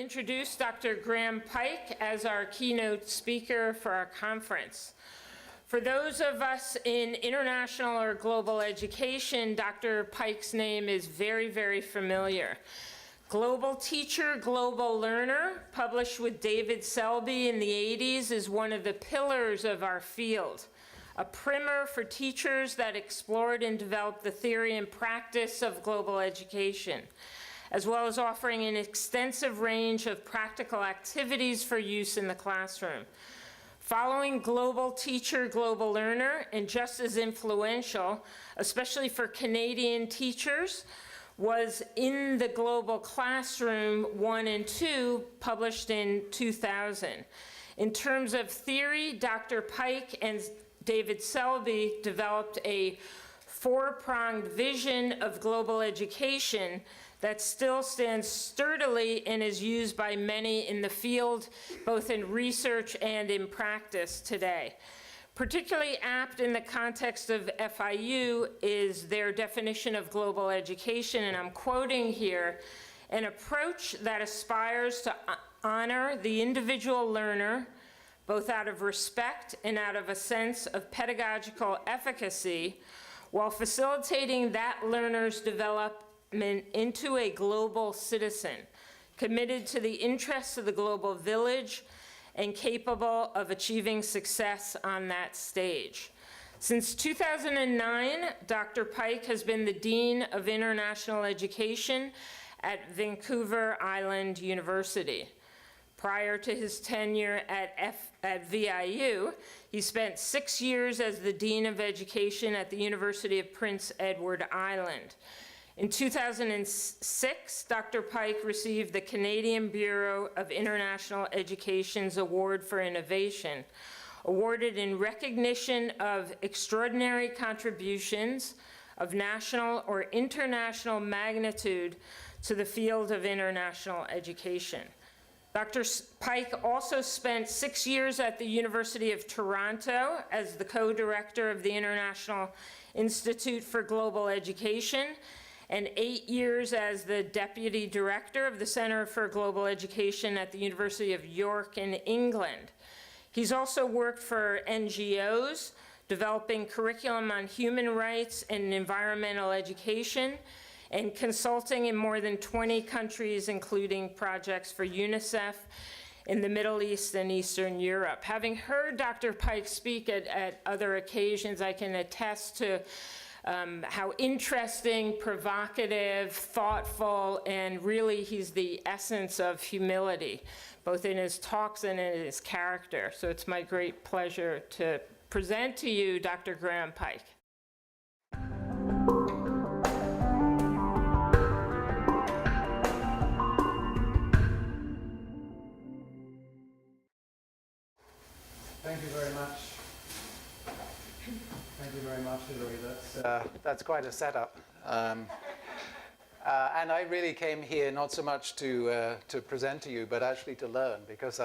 introduce Dr. Graham Pike as our keynote speaker for our conference. For those of us in international or global education, Dr. Pike's name is very, very familiar. Global teacher, global learner, published with David Selby in the 80s, is one of the pillars of our field. A primer for teachers that explored and developed the theory and practice of global education, as well as offering an extensive range of practical activities for use in the classroom. Following Global Teacher, Global Learner, and just as influential, especially for Canadian teachers, was In the Global Classroom 1 and 2, published in 2000. In terms of theory, Dr. Pike and David Selby developed a four-pronged vision of global education that still stands sturdily and is used by many in the field, both in research and in practice today. Particularly apt in the context of FIU is their definition of global education, and I'm quoting here, an approach that aspires to honor the individual learner, both out of respect and out of a sense of pedagogical efficacy, while facilitating that learner's development into a global citizen, committed to the interests of the global village and capable of achieving success on that stage. Since 2009, Dr. Pike has been the Dean of International Education at Vancouver Island University. Prior to his tenure at VIU, he spent 6 years as the Dean of Education at the University of Prince Edward Island. In 2006, Dr. Pike received the Canadian Bureau of International Education's Award for Innovation, awarded in recognition of extraordinary contributions of national or international magnitude to the field of international education. Dr. Pike also spent 6 years at the University of Toronto as the co-director of the International Institute for Global Education, and 8 years as the deputy director of the Center for Global Education at the University of York in England. He's also worked for NGOs, developing curriculum on human rights and environmental education, and consulting in more than 20 countries, including projects for UNICEF in the Middle East and Eastern Europe. Having heard Dr. Pike speak at other occasions, I can attest to how interesting, provocative, thoughtful, and really he's the essence of humility, both in his talks and in his character. So it's my great pleasure to present to you Dr. Graham Pike. Thank you very much. Thank you very much, Hilary. That's quite a setup. And I really came here not so much to present to you, but actually to learn, because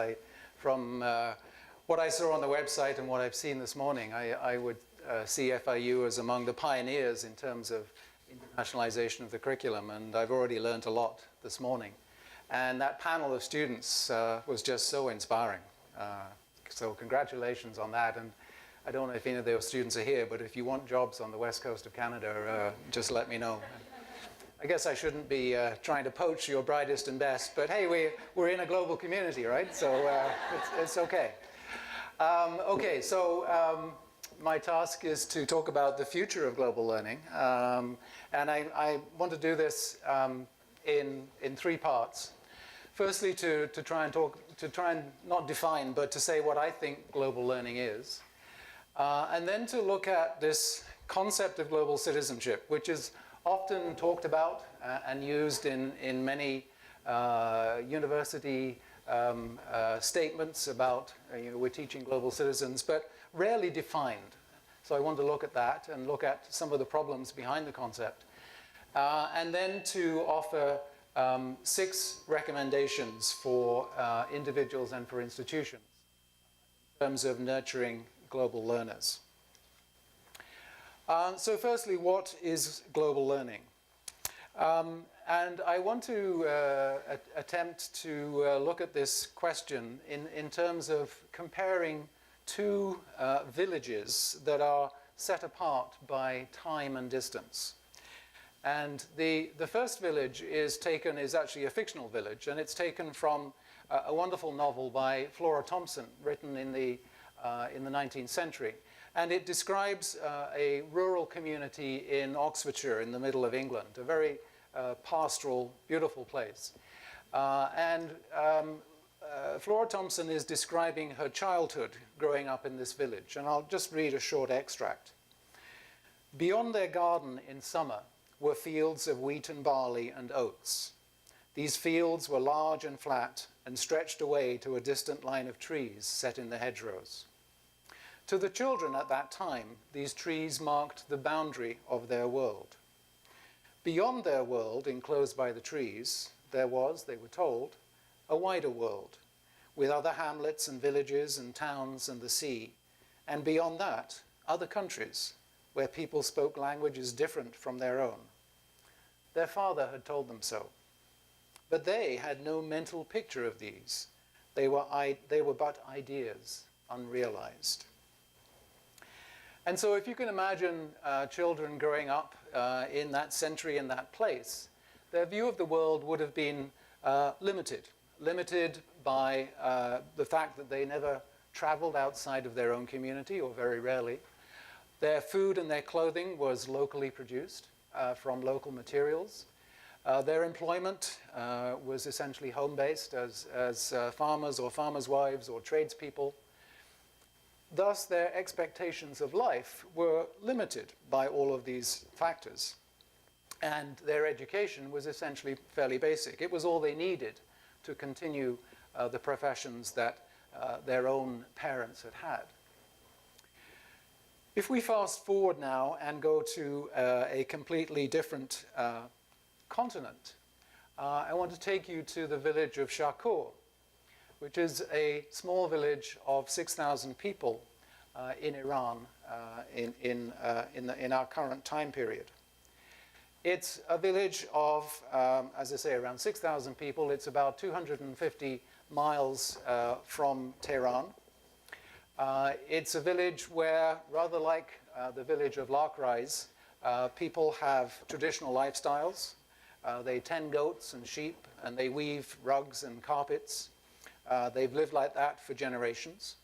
from what I saw on the website and what I've seen this morning, I would see FIU as among the pioneers in terms of internationalization of the curriculum, and I've already learned a lot this morning. And that panel of students was just so inspiring. So congratulations on that. And I don't know if any of those students are here, but if you want jobs on the west coast of Canada, just let me know. I guess I shouldn't be trying to poach your brightest and best, but hey, we're in a global community, right? So it's okay. Okay, so my task is to talk about the future of global learning. And I want to do this in three parts. Firstly, to try and not define, but to say what I think global learning is. And then to look at this concept of global citizenship, which is often talked about and used in many university statements about we're teaching global citizens, but rarely defined. So I want to look at that and look at some of the problems behind the concept. And then to offer 6 recommendations for individuals and for institutions in terms of nurturing global learners. So firstly, what is global learning? And I want to attempt to look at this question in terms of comparing two villages that are set apart by time and distance. And the first village is actually a fictional village, and it's taken from a wonderful novel by Flora Thompson, written in the 19th century. And it describes a rural community in Oxfordshire in the middle of England, a very pastoral, beautiful place. Flora Thompson is describing her childhood growing up in this village, and I'll just read a short extract. Beyond their garden in summer were fields of wheat and barley and oats. These fields were large and flat and stretched away to a distant line of trees set in the hedgerows. To the children at that time, these trees marked the boundary of their world. Beyond their world, enclosed by the trees, there was, they were told, a wider world, with other hamlets and villages and towns and the sea, and beyond that, other countries, where people spoke languages different from their own. Their father had told them so. But they had no mental picture of these. They were but ideas, unrealized. And so if you can imagine children growing up in that century, in that place, their view of the world would have been limited by the fact that they never traveled outside of their own community, or very rarely. Their food and their clothing was locally produced from local materials. Their employment was essentially home-based as farmers or farmers' wives or tradespeople. Thus, their expectations of life were limited by all of these factors. And their education was essentially fairly basic. It was all they needed to continue the professions that their own parents had had. If we fast forward now and go to a completely different continent, I want to take you to the village of Shahkoor, which is a small village of 6,000 people in Iran in our current time period. It's a village of, as I say, around 6,000 people. It's about 250 miles from Tehran. It's a village where, rather like the village of Larkrise, people have traditional lifestyles. They tend goats and sheep, and they weave rugs and carpets. They've lived like that for generations.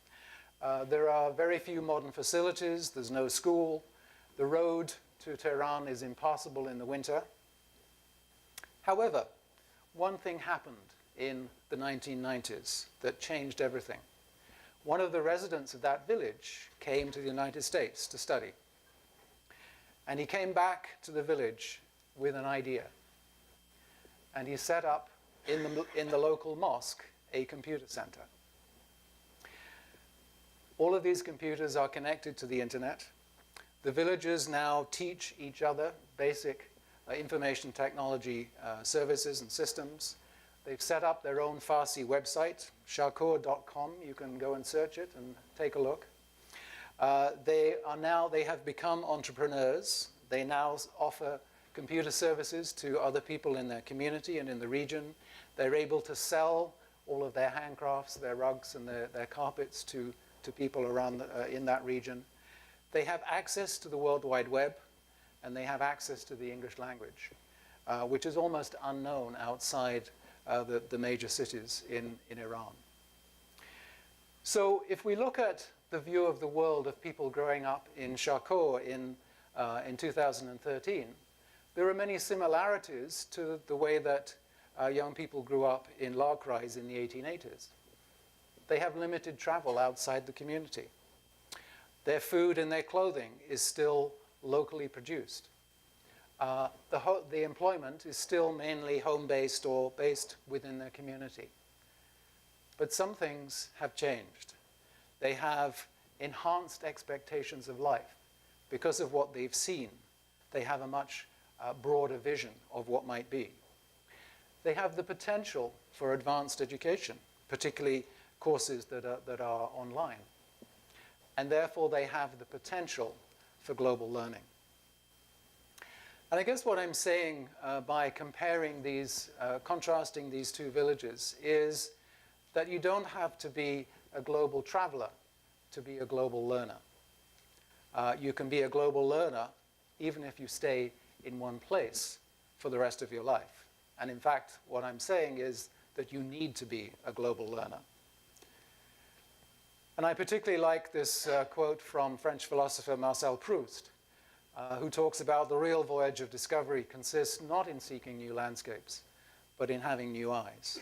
There are very few modern facilities. There's no school. The road to Tehran is impassable in the winter. However, one thing happened in the 1990s that changed everything. One of the residents of that village came to the United States to study. And he came back to the village with an idea. And he set up in the local mosque a computer center. All of these computers are connected to the internet. The villagers now teach each other basic information technology services and systems. They've set up their own Farsi website, shahkoor.com. You can go and search it and take a look. They have become entrepreneurs. They now offer computer services to other people in their community and in the region. They're able to sell all of their handcrafts, their rugs and their carpets to people around in that region. They have access to the World Wide Web, and they have access to the English language, which is almost unknown outside the major cities in Iran. So if we look at the view of the world of people growing up in Shahkoor in 2013, there are many similarities to the way that young people grew up in Larkrise in the 1880s. They have limited travel outside the community. Their food and their clothing is still locally produced. The employment is still mainly home-based or based within their community. But some things have changed. They have enhanced expectations of life. Because of what they've seen, they have a much broader vision of what might be. They have the potential for advanced education, particularly courses that are online. And therefore, they have the potential for global learning. And I guess what I'm saying by comparing these, contrasting these two villages is that you don't have to be a global traveler to be a global learner. You can be a global learner even if you stay in one place for the rest of your life. And in fact, what I'm saying is that you need to be a global learner. And I particularly like this quote from French philosopher Marcel Proust, who talks about the real voyage of discovery consists not in seeking new landscapes, but in having new eyes.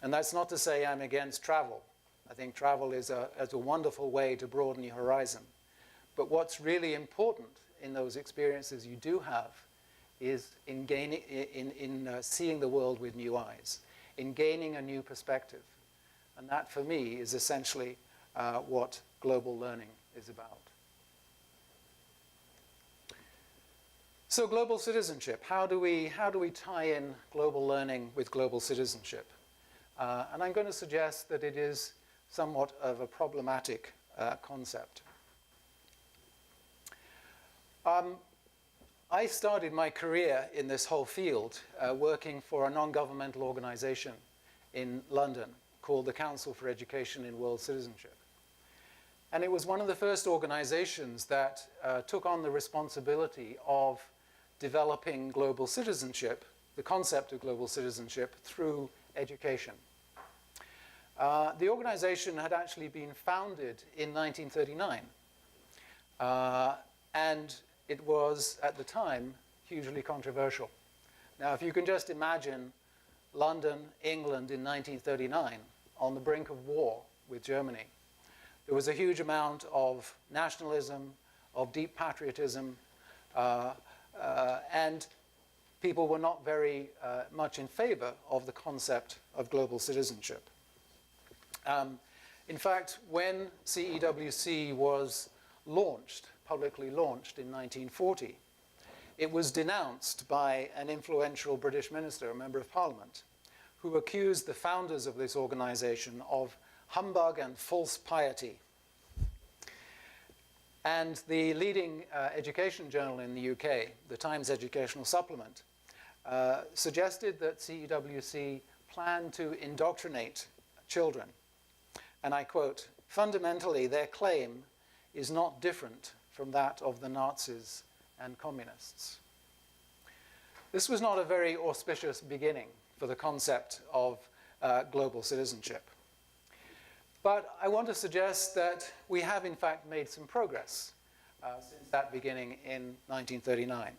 And that's not to say I'm against travel. I think travel is a wonderful way to broaden your horizon. But what's really important in those experiences you do have is in seeing the world with new eyes, in gaining a new perspective. And that, for me, is essentially what global learning is about. So global citizenship, how do we tie in global learning with global citizenship? And I'm going to suggest that it is somewhat of a problematic concept. I started my career in this whole field working for a non-governmental organization in London called the Council for Education in World Citizenship. And it was one of the first organizations that took on the responsibility of developing global citizenship, the concept of global citizenship, through education. The organization had actually been founded in 1939. And it was, at the time, hugely controversial. Now, if you can just imagine London, England in 1939, on the brink of war with Germany, there was a huge amount of nationalism, of deep patriotism, and people were not very much in favor of the concept of global citizenship. In fact, when CEWC was launched, publicly launched in 1940, it was denounced by an influential British minister, a member of parliament, who accused the founders of this organization of humbug and false piety. And the leading education journal in the UK, the Times Educational Supplement, suggested that CEWC planned to indoctrinate children. And I quote, "Fundamentally, their claim is not different from that of the Nazis and communists." This was not a very auspicious beginning for the concept of global citizenship. But I want to suggest that we have, in fact, made some progress since that beginning in 1939.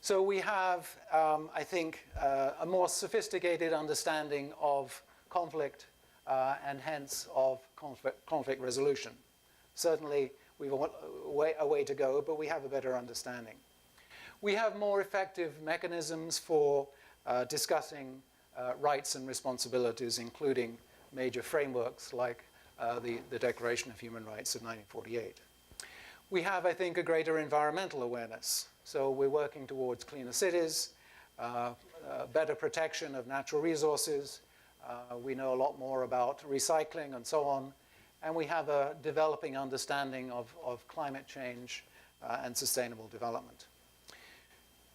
So we have, I think, a more sophisticated understanding of conflict and hence of conflict resolution. Certainly, we have a way to go, but we have a better understanding. We have more effective mechanisms for discussing rights and responsibilities, including major frameworks like the Declaration of Human Rights of 1948. We have, I think, a greater environmental awareness. So we're working towards cleaner cities, better protection of natural resources. We know a lot more about recycling and so on. And we have a developing understanding of climate change and sustainable development.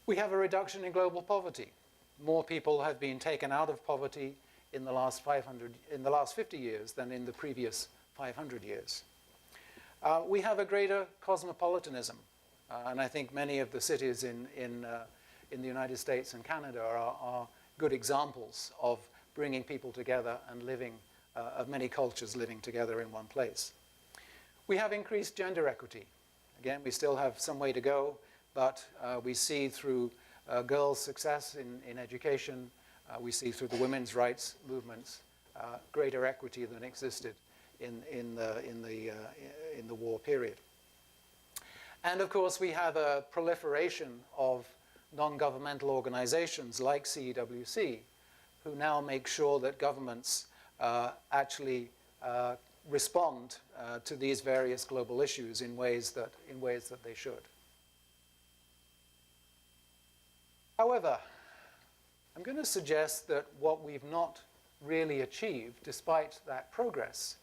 We have a reduction in global poverty. More people have been taken out of poverty in the last 50 years than in the previous 500 years. We have a greater cosmopolitanism. And I think many of the cities in the United States and Canada are good examples of bringing people together and living, of many cultures living together in one place. We have increased gender equity. Again, we still have some way to go, but we see through girls' success in education, we see through the women's rights movements greater equity than existed in the war period. And of course, we have a proliferation of non-governmental organizations like CEWC, who now make sure that governments actually respond to these various global issues in ways that they should. However, I'm going to suggest that what we've not really achieved, despite that progress,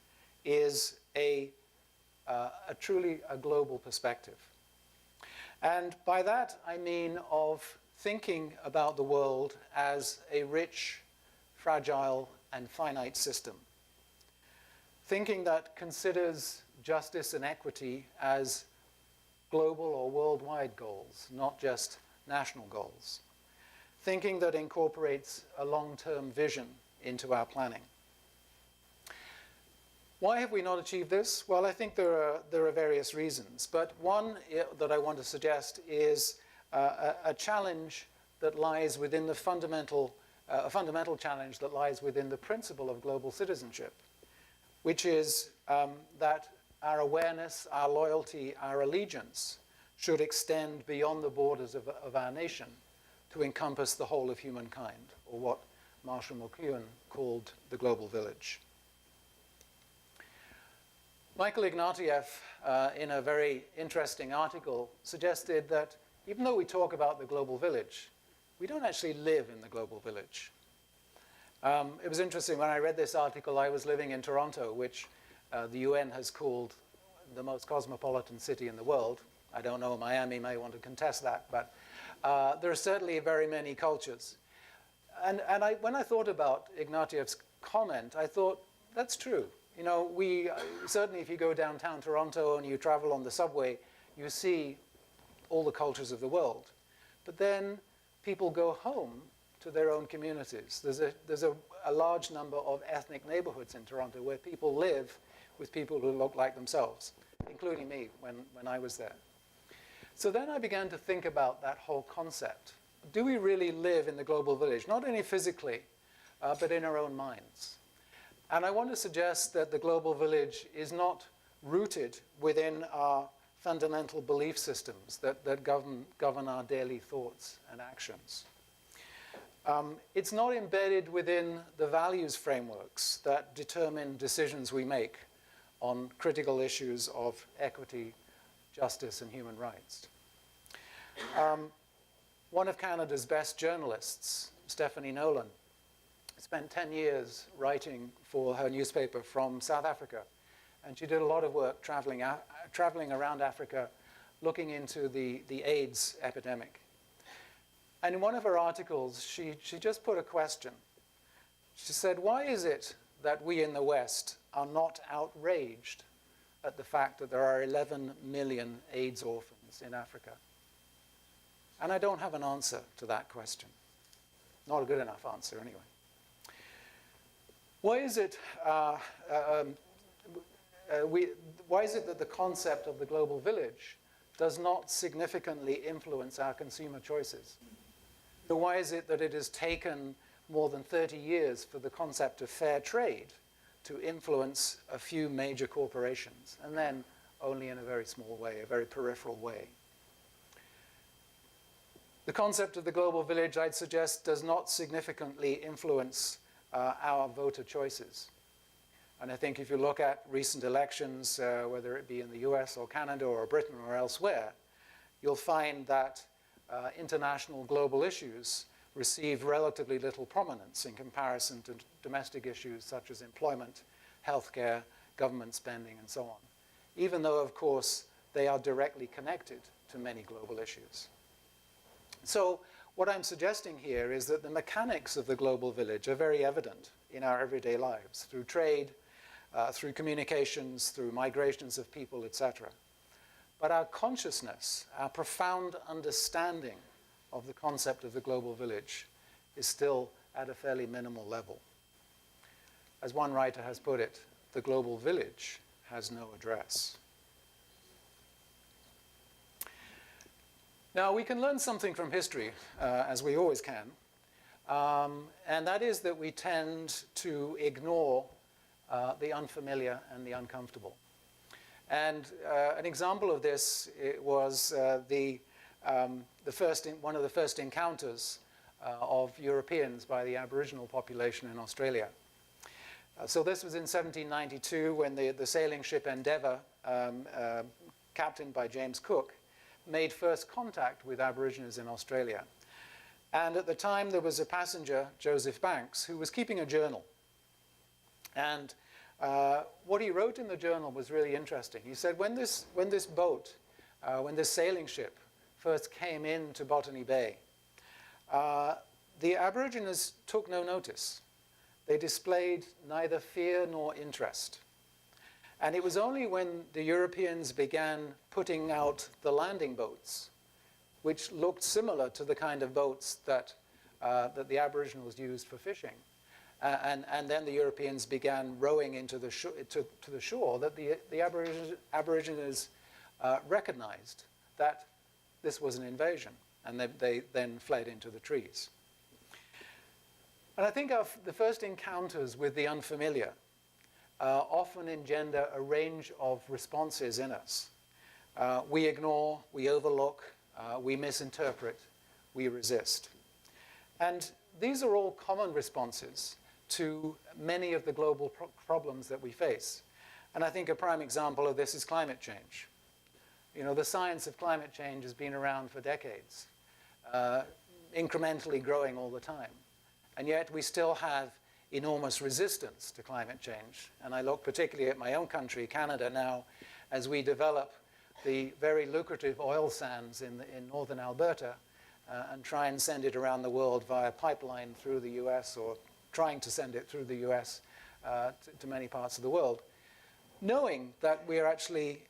is a truly global perspective. And by that, I mean of thinking about the world as a rich, fragile, and finite system. Thinking that considers justice and equity as global or worldwide goals, not just national goals. Thinking that incorporates a long-term vision into our planning. Why have we not achieved this? Well, I think there are various reasons, but one that I want to suggest is a challenge that lies within the a fundamental challenge that lies within the principle of global citizenship, which is that our awareness, our loyalty, our allegiance should extend beyond the borders of our nation to encompass the whole of humankind, or what Marshall McLuhan called the global village. Michael Ignatieff, in a very interesting article, suggested that even though we talk about the global village, we don't actually live in the global village. It was interesting, when I read this article, I was living in Toronto, which the UN has called the most cosmopolitan city in the world. I don't know, Miami may want to contest that, but there are certainly very many cultures. And when I thought about Ignatieff's comment, I thought, that's true. You know, certainly if you go downtown Toronto and you travel on the subway, you see all the cultures of the world. But then people go home to their own communities. There's a large number of ethnic neighborhoods in Toronto where people live with people who look like themselves, including me when I was there. So then I began to think about that whole concept. Do we really live in the global village? Not only physically, but in our own minds. And I want to suggest that the global village is not rooted within our fundamental belief systems that govern our daily thoughts and actions. It's not embedded within the values frameworks that determine decisions we make on critical issues of equity, justice, and human rights. One of Canada's best journalists, Stephanie Nolan, spent 10 years writing for her newspaper from South Africa. And she did a lot of work traveling around Africa, looking into the AIDS epidemic. And in one of her articles, she just put a question. She said, why is it that we in the West are not outraged at the fact that there are 11 million AIDS orphans in Africa? And I don't have an answer to that question. Not a good enough answer, anyway. Why is it that the concept of the global village does not significantly influence our consumer choices? So why is it that it has taken more than 30 years for the concept of fair trade to influence a few major corporations, and then only in a very small way, a very peripheral way? The concept of the global village, I'd suggest, does not significantly influence our voter choices. And I think if you look at recent elections, whether it be in the US or Canada or Britain or elsewhere, you'll find that international global issues receive relatively little prominence in comparison to domestic issues such as employment, healthcare, government spending, and so on, even though, of course, they are directly connected to many global issues. So what I'm suggesting here is that the mechanics of the global village are very evident in our everyday lives, through trade, through communications, through migrations of people, etc. But our consciousness, our profound understanding of the concept of the global village is still at a fairly minimal level. As one writer has put it, the global village has no address. Now, we can learn something from history, as we always can, and that is that we tend to ignore the unfamiliar and the uncomfortable. And an example of this was one of the first encounters of Europeans by the Aboriginal population in Australia. So this was in 1792 when the sailing ship Endeavour, captained by James Cook, made first contact with Aborigines in Australia. And at the time, there was a passenger, Joseph Banks, who was keeping a journal. And what he wrote in the journal was really interesting. He said, when this boat, when this sailing ship first came into Botany Bay, the Aborigines took no notice. They displayed neither fear nor interest. And it was only when the Europeans began putting out the landing boats, which looked similar to the kind of boats that the Aboriginals used for fishing, and then the Europeans began rowing into the to the shore, that the Aborigines recognized that this was an invasion, and they then fled into the trees. And I think the first encounters with the unfamiliar often engender a range of responses in us. We ignore, we overlook, we misinterpret, we resist. And these are all common responses to many of the global problems that we face. And I think a prime example of this is climate change. You know, the science of climate change has been around for decades, incrementally growing all the time. And yet we still have enormous resistance to climate change. And I look particularly at my own country, Canada, now, as we develop the very lucrative oil sands in northern Alberta and try and send it around the world via pipeline through the US, or trying to send it through the US to many parts of the world, knowing that we are actually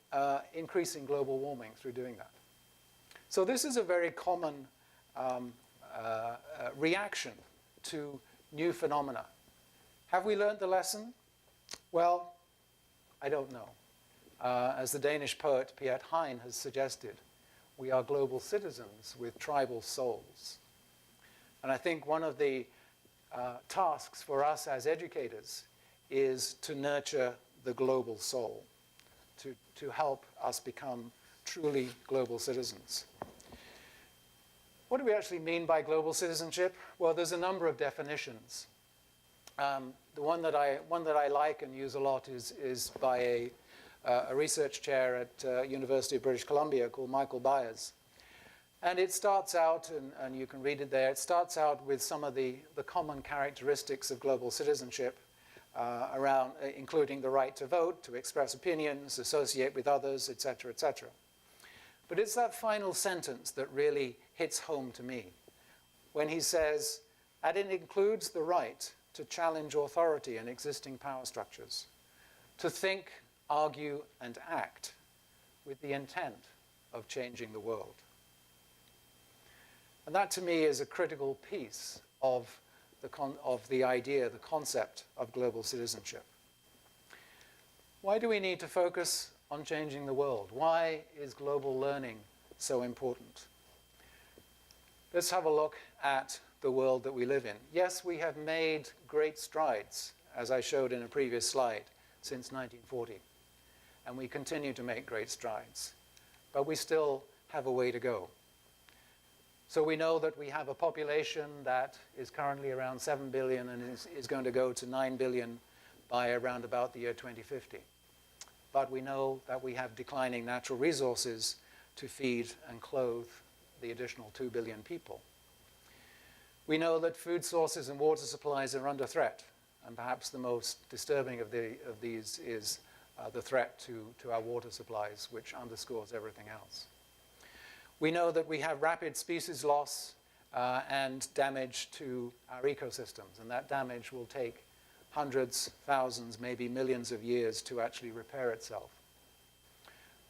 increasing global warming through doing that. So this is a very common reaction to new phenomena. Have we learned the lesson? Well, I don't know. As the Danish poet Piet Hein has suggested, we are global citizens with tribal souls. And I think one of the tasks for us as educators is to nurture the global soul, to help us become truly global citizens. What do we actually mean by global citizenship? Well, there's a number of definitions. The one that I like and use a lot is by a research chair at University of British Columbia called Michael Byers. And it starts out, and you can read it there, it starts out with some of the common characteristics of global citizenship, including the right to vote, to express opinions, associate with others, etc., etc. But it's that final sentence that really hits home to me, when he says, and it includes the right to challenge authority and existing power structures, to think, argue, and act with the intent of changing the world. And that, to me, is a critical piece of the idea, the concept of global citizenship. Why do we need to focus on changing the world? Why is global learning so important? Let's have a look at the world that we live in. Yes, we have made great strides, as I showed in a previous slide, since 1940. And we continue to make great strides. But we still have a way to go. So we know that we have a population that is currently around 7 billion and is going to go to 9 billion by around about the year 2050. But we know that we have declining natural resources to feed and clothe the additional 2 billion people. We know that food sources and water supplies are under threat, and perhaps the most disturbing of these is the threat to our water supplies, which underscores everything else. We know that we have rapid species loss and damage to our ecosystems, and that damage will take hundreds, thousands, maybe millions of years to actually repair itself.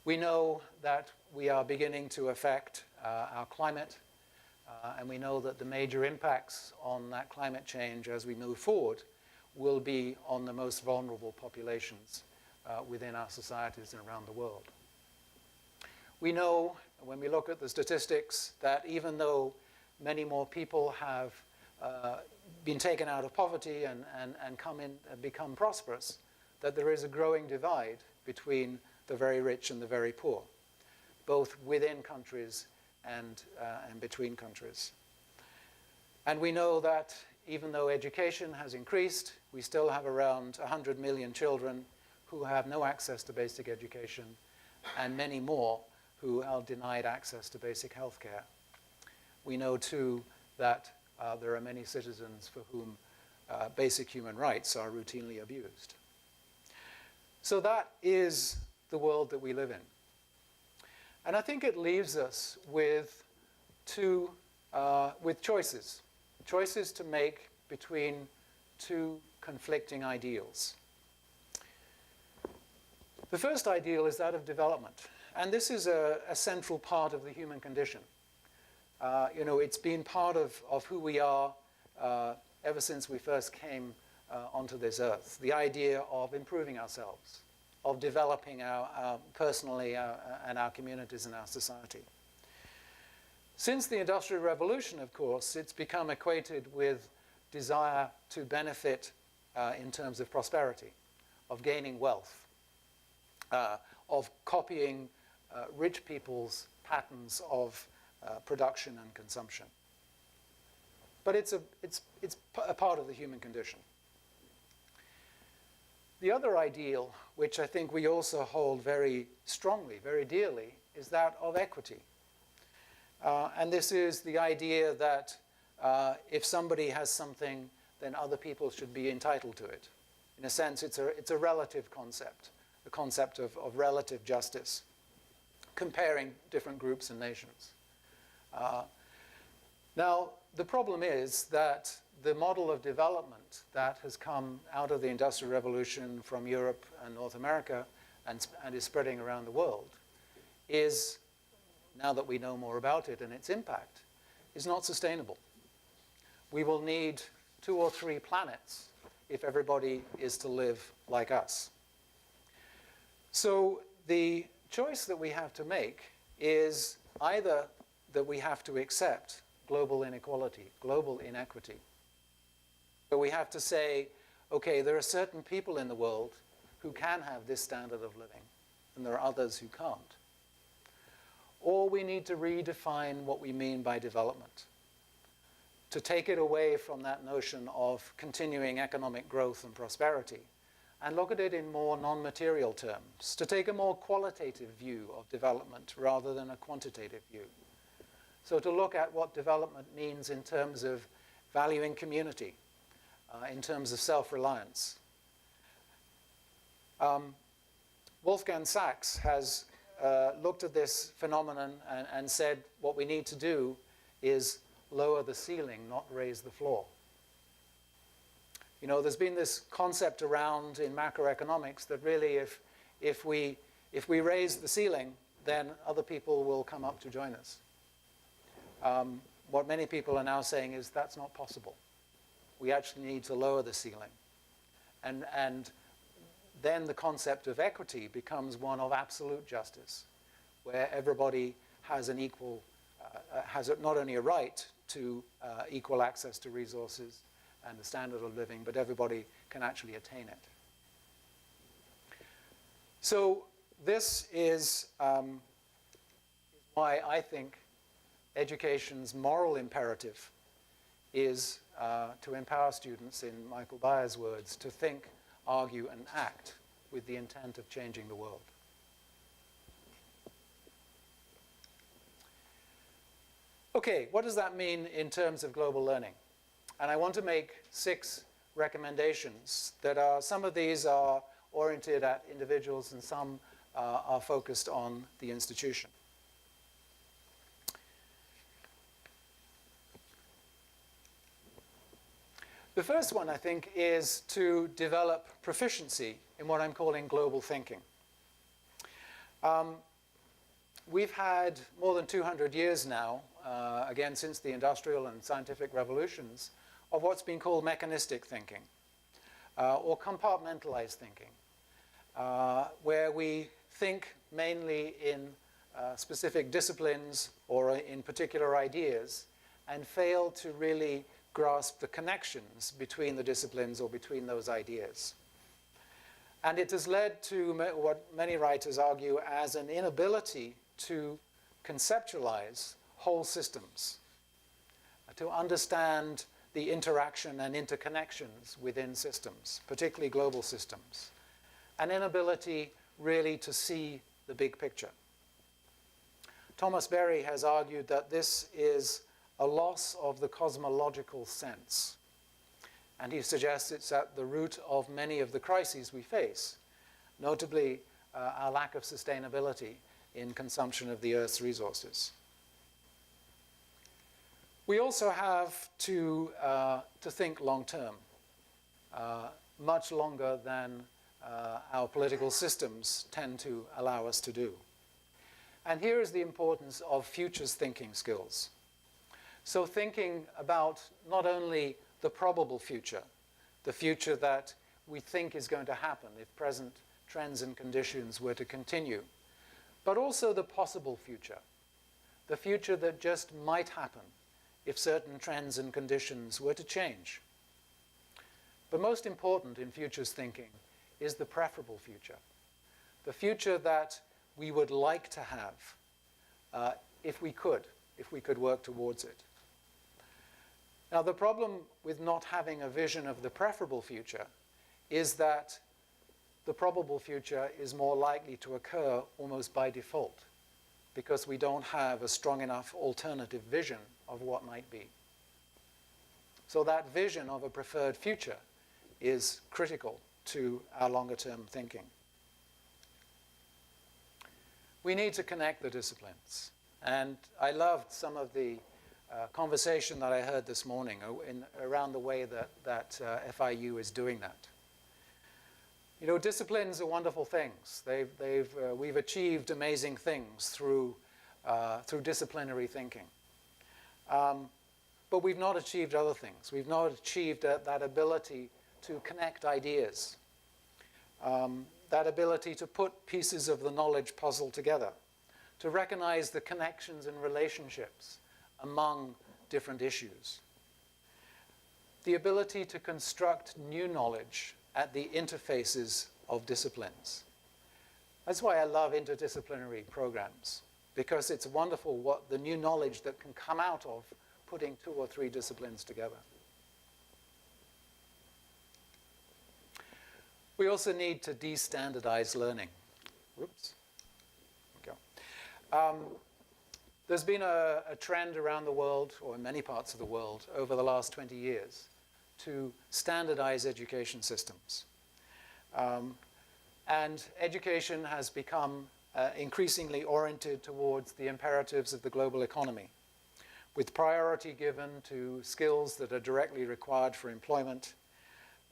We know that we are beginning to affect our climate, and we know that the major impacts on that climate change as we move forward will be on the most vulnerable populations within our societies and around the world. We know, when we look at the statistics, that even though many more people have been taken out of poverty and come in and become prosperous, that there is a growing divide between the very rich and the very poor, both within countries and between countries. And we know that even though education has increased, we still have around 100 million children who have no access to basic education, and many more who are denied access to basic health care. We know, too, that there are many citizens for whom basic human rights are routinely abused. So that is the world that we live in. And I think it leaves us with choices to make between two conflicting ideals. The first ideal is that of development. And this is a central part of the human condition. It's been part of who we are ever since we first came onto this earth. The idea of improving ourselves, of developing personally and our communities and our society. Since the Industrial Revolution, of course, it's become equated with desire to benefit in terms of prosperity, of gaining wealth, of copying rich people's patterns of production and consumption. But it's a part of the human condition. The other ideal, which I think we also hold very strongly, very dearly, is that of equity. And this is the idea that if somebody has something, then other people should be entitled to it. In a sense, it's a relative concept, the concept of relative justice, comparing different groups and nations. Now, the problem is that the model of development that has come out of the Industrial Revolution from Europe and North America and is spreading around the world is, now that we know more about it and its impact, is not sustainable. We will need 2 or 3 planets if everybody is to live like us. So the choice that we have to make is either that we have to accept global inequality, global inequity. But we have to say, okay, there are certain people in the world who can have this standard of living, and there are others who can't. Or we need to redefine what we mean by development, to take it away from that notion of continuing economic growth and prosperity, and look at it in more non-material terms, to take a more qualitative view of development rather than a quantitative view. So to look at what development means in terms of valuing community, in terms of self-reliance. Wolfgang Sachs has looked at this phenomenon and said what we need to do is lower the ceiling, not raise the floor. You know, there's been this concept around in macroeconomics that really if we raise the ceiling, then other people will come up to join us. What many people are now saying is that's not possible. We actually need to lower the ceiling. And then the concept of equity becomes one of absolute justice, where everybody has an equal, has not only a right to equal access to resources and the standard of living, but everybody can actually attain it. So this is why I think education's moral imperative is to empower students, in Michael Byers' words, to think, argue, and act with the intent of changing the world. Okay, what does that mean in terms of global learning? And I want to make 6 recommendations that are, some of these are oriented at individuals and some are focused on the institution. The first one, I think, is to develop proficiency in what I'm calling global thinking. We've had more than 200 years now, again since the industrial and scientific revolutions, of what's been called mechanistic thinking, or compartmentalized thinking, where we think mainly in specific disciplines or in particular ideas and fail to really grasp the connections between the disciplines or between those ideas. And it has led to what many writers argue as an inability to conceptualize whole systems, to understand the interaction and interconnections within systems, particularly global systems, an inability really to see the big picture. Thomas Berry has argued that this is a loss of the cosmological sense. And he suggests it's at the root of many of the crises we face, notably our lack of sustainability in consumption of the Earth's resources. We also have to think long-term, much longer than our political systems tend to allow us to do. And here is the importance of futures thinking skills. So thinking about not only the probable future, the future that we think is going to happen if present trends and conditions were to continue, but also the possible future, the future that just might happen if certain trends and conditions were to change. But most important in futures thinking is the preferable future, the future that we would like to have if we could work towards it. Now, the problem with not having a vision of the preferable future is that the probable future is more likely to occur almost by default because we don't have a strong enough alternative vision of what might be. So that vision of a preferred future is critical to our longer-term thinking. We need to connect the disciplines. And I loved some of the conversation that I heard this morning around the way that FIU is doing that. You know, disciplines are wonderful things. We've achieved amazing things through disciplinary thinking. But we've not achieved other things. We've not achieved that ability to connect ideas, that ability to put pieces of the knowledge puzzle together, to recognize the connections and relationships among different issues, the ability to construct new knowledge at the interfaces of disciplines. That's why I love interdisciplinary programs, because it's wonderful what the new knowledge that can come out of putting 2 or 3 disciplines together. We also need to de-standardize learning. Whoops. There we go. There's been a trend around the world, or in many parts of the world, over the last 20 years to standardize education systems. And education has become increasingly oriented towards the imperatives of the global economy, with priority given to skills that are directly required for employment,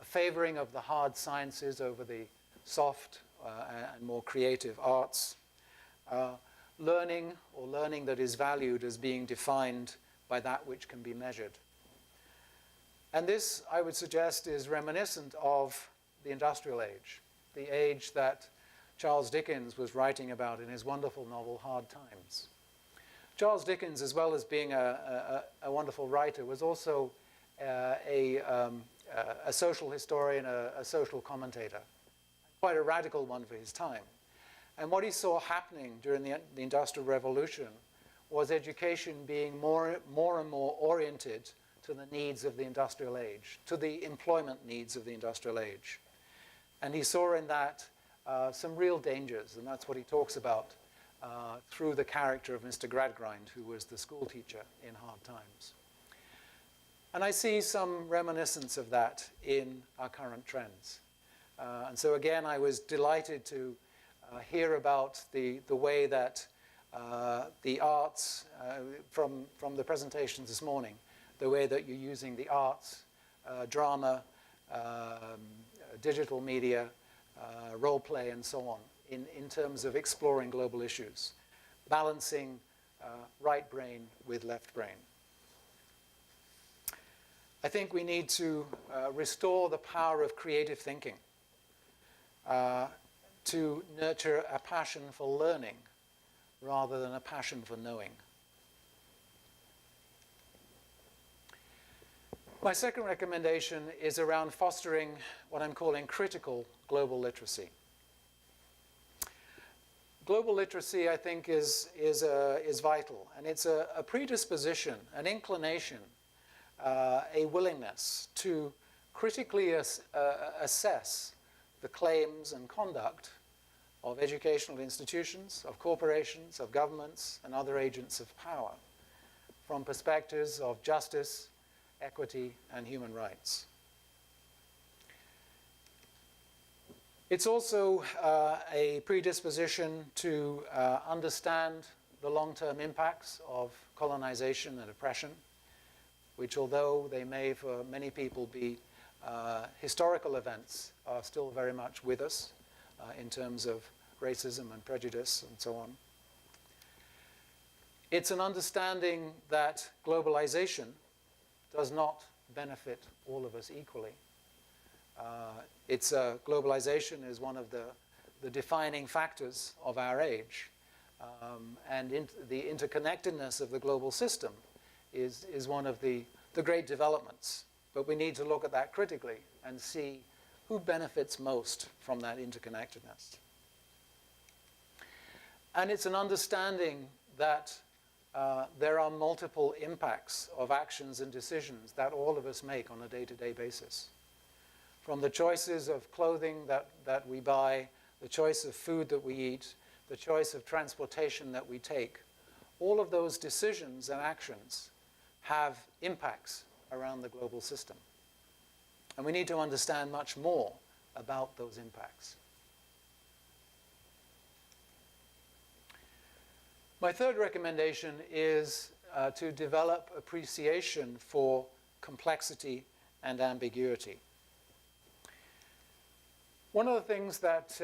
a favoring of the hard sciences over the soft and more creative arts, learning that is valued as being defined by that which can be measured. And this, I would suggest, is reminiscent of the industrial age, the age that Charles Dickens was writing about in his wonderful novel, Hard Times. Charles Dickens, as well as being a wonderful writer, was also a social historian, a social commentator, quite a radical one for his time. And what he saw happening during the Industrial Revolution was education being more and more oriented to the needs of the industrial age, to the employment needs of the industrial age. And he saw in that some real dangers, and that's what he talks about through the character of Mr. Gradgrind, who was the school teacher in Hard Times. And I see some reminiscence of that in our current trends. And so again, I was delighted to hear about the way that the arts, from the presentations this morning, the way that you're using the arts, drama, digital media, role play, and so on, in terms of exploring global issues, balancing right brain with left brain. I think we need to restore the power of creative thinking, to nurture a passion for learning rather than a passion for knowing. My second recommendation is around fostering what I'm calling critical global literacy. Global literacy, I think, is vital, and it's a predisposition, an inclination, a willingness to critically assess the claims and conduct of educational institutions, of corporations, of governments, and other agents of power from perspectives of justice, equity, and human rights. It's also a predisposition to understand the long-term impacts of colonization and oppression, which, although they may for many people be historical events, are still very much with us in terms of racism and prejudice and so on. It's an understanding that globalization does not benefit all of us equally. Globalization is one of the defining factors of our age. And the interconnectedness of the global system is one of the great developments. But we need to look at that critically and see who benefits most from that interconnectedness. And it's an understanding that there are multiple impacts of actions and decisions that all of us make on a day-to-day basis. From the choices of clothing that we buy, the choice of food that we eat, the choice of transportation that we take, all of those decisions and actions have impacts around the global system. And we need to understand much more about those impacts. My third recommendation is to develop appreciation for complexity and ambiguity. One of the things that,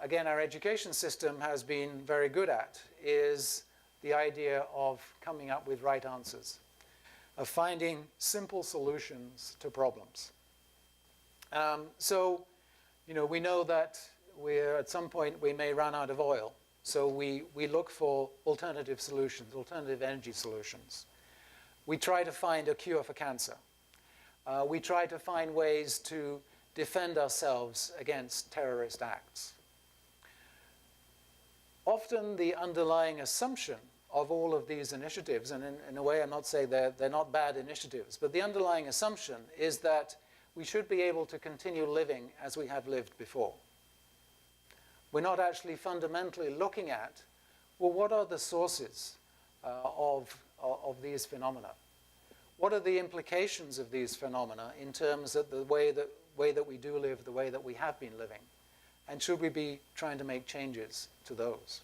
again, our education system has been very good at is the idea of coming up with right answers, of finding simple solutions to problems. So, we know that at some point we may run out of oil. So we look for alternative solutions, alternative energy solutions. We try to find a cure for cancer. We try to find ways to defend ourselves against terrorist acts. Often the underlying assumption of all of these initiatives, and in a way I'm not saying they're not bad initiatives, but the underlying assumption is that we should be able to continue living as we have lived before. We're not actually fundamentally looking at, well, what are the sources of these phenomena? What are the implications of these phenomena in terms of the way that we do live, the way that we have been living? And should we be trying to make changes to those?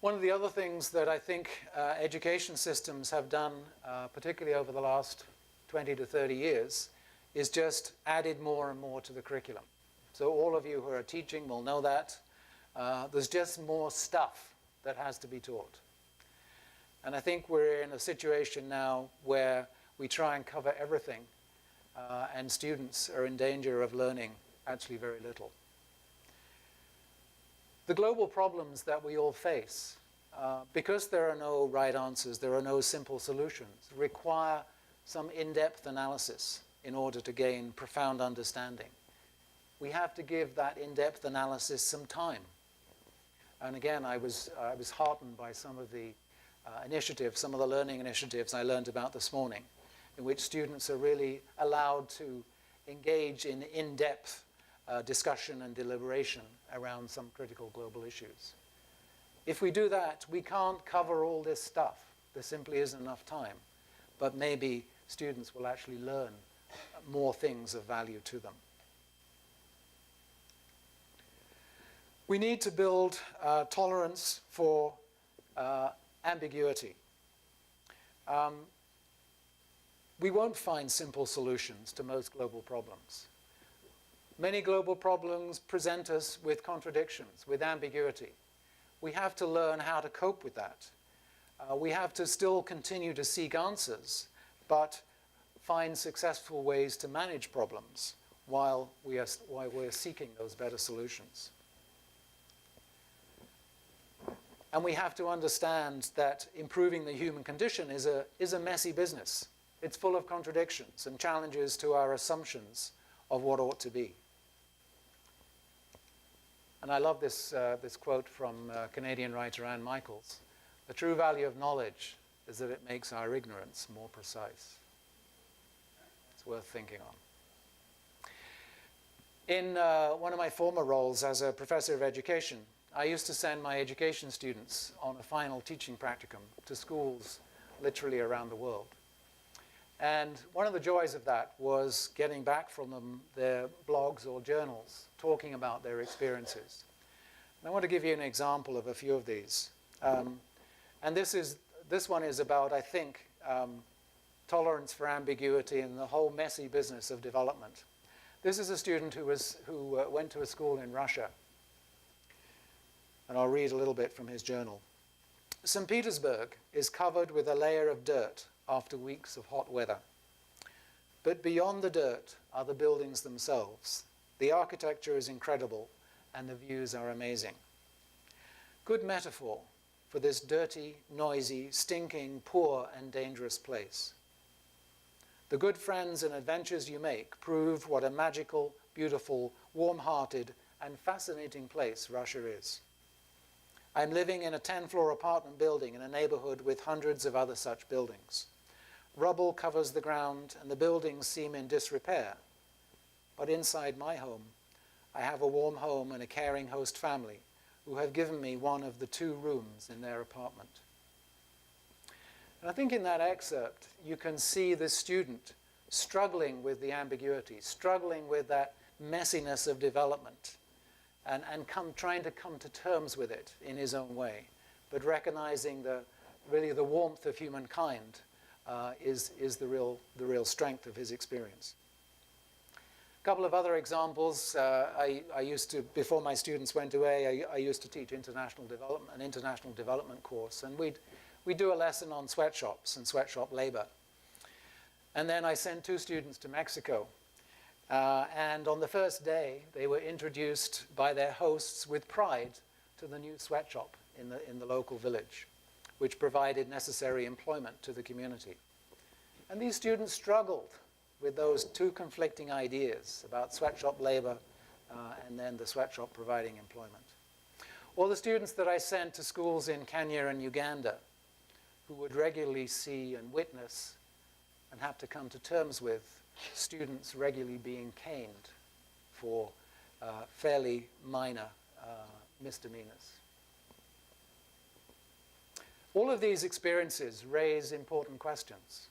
One of the other things that I think education systems have done, particularly over the last 20 to 30 years, is just added more and more to the curriculum. So all of you who are teaching will know that. There's just more stuff that has to be taught. And I think we're in a situation now where we try and cover everything, and students are in danger of learning actually very little. The global problems that we all face, because there are no right answers, there are no simple solutions, require some in-depth analysis in order to gain profound understanding. We have to give that in-depth analysis some time. And again, I was heartened by some of the initiatives, some of the learning initiatives I learned about this morning, in which students are really allowed to engage in in-depth discussion and deliberation around some critical global issues. If we do that, we can't cover all this stuff. There simply isn't enough time. But maybe students will actually learn more things of value to them. We need to build tolerance for ambiguity. We won't find simple solutions to most global problems. Many global problems present us with contradictions, with ambiguity. We have to learn how to cope with that. We have to still continue to seek answers, but find successful ways to manage problems while we're seeking those better solutions. And we have to understand that improving the human condition is a messy business. It's full of contradictions and challenges to our assumptions of what ought to be. And I love this quote from Canadian writer Anne Michaels. The true value of knowledge is that it makes our ignorance more precise. It's worth thinking on. In one of my former roles as a professor of education, I used to send my education students on a final teaching practicum to schools literally around the world. And one of the joys of that was getting back from them their blogs or journals, talking about their experiences. And I want to give you an example of a few of these. And this one is about, I think, tolerance for ambiguity and the whole messy business of development. This is a student who went to a school in Russia. And I'll read a little bit from his journal. St. Petersburg is covered with a layer of dirt after weeks of hot weather. But beyond the dirt are the buildings themselves. The architecture is incredible and the views are amazing. Good metaphor for this dirty, noisy, stinking, poor and dangerous place. The good friends and adventures you make prove what a magical, beautiful, warm-hearted and fascinating place Russia is. I'm living in a 10-floor apartment building in a neighborhood with hundreds of other such buildings. Rubble covers the ground and the buildings seem in disrepair. But inside my home, I have a warm home and a caring host family who have given me one of the 2 rooms in their apartment. And I think in that excerpt, you can see the student struggling with the ambiguity, struggling with that messiness of development, and trying to come to terms with it in his own way, but recognizing really the warmth of humankind is the real strength of his experience. A couple of other examples. I used to, before my students went away, I used to teach an international development course, and we'd do a lesson on sweatshops and sweatshop labor. And then I sent 2 students to Mexico. And on the first day, they were introduced by their hosts with pride to the new sweatshop in the local village, which provided necessary employment to the community. And these students struggled with those 2 conflicting ideas about sweatshop labor and then the sweatshop providing employment. Or the students that I sent to schools in Kenya and Uganda, who would regularly see and witness and have to come to terms with students regularly being caned for fairly minor misdemeanors. All of these experiences raise important questions.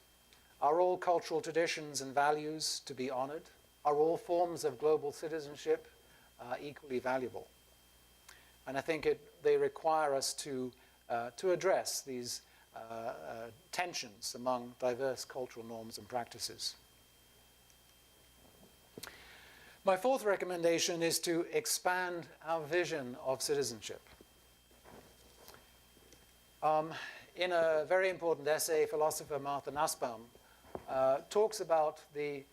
Are all cultural traditions and values to be honored? Are all forms of global citizenship equally valuable? And I think they require us to address these tensions among diverse cultural norms and practices. My 4th recommendation is to expand our vision of citizenship. In a very important essay, philosopher Martha Nussbaum talks about the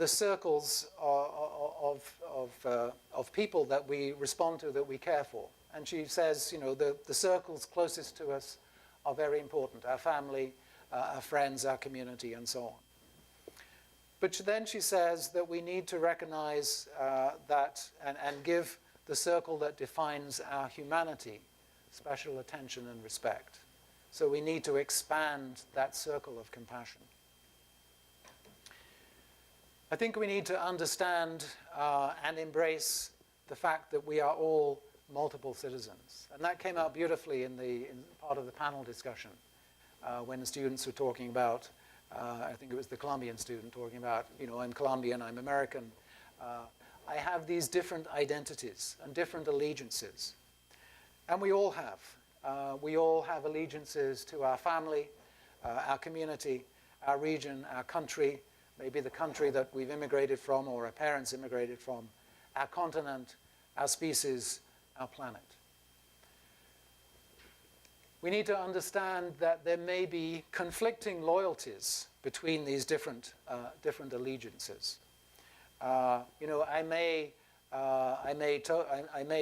circles of people that we respond to, that we care for. And she says, the circles closest to us are very important: our family, our friends, our community, and so on. But then she says that we need to recognize that and give the circle that defines our humanity special attention and respect. So we need to expand that circle of compassion. I think we need to understand and embrace the fact that we are all multiple citizens. And that came out beautifully in part of the panel discussion when the students were talking about, I think it was the Colombian student talking about, I'm Colombian, I'm American. I have these different identities and different allegiances. And we all have. We all have allegiances to our family, our community, our region, our country, maybe the country that we've immigrated from or our parents immigrated from, our continent, our species, our planet. We need to understand that there may be conflicting loyalties between these different allegiances. I may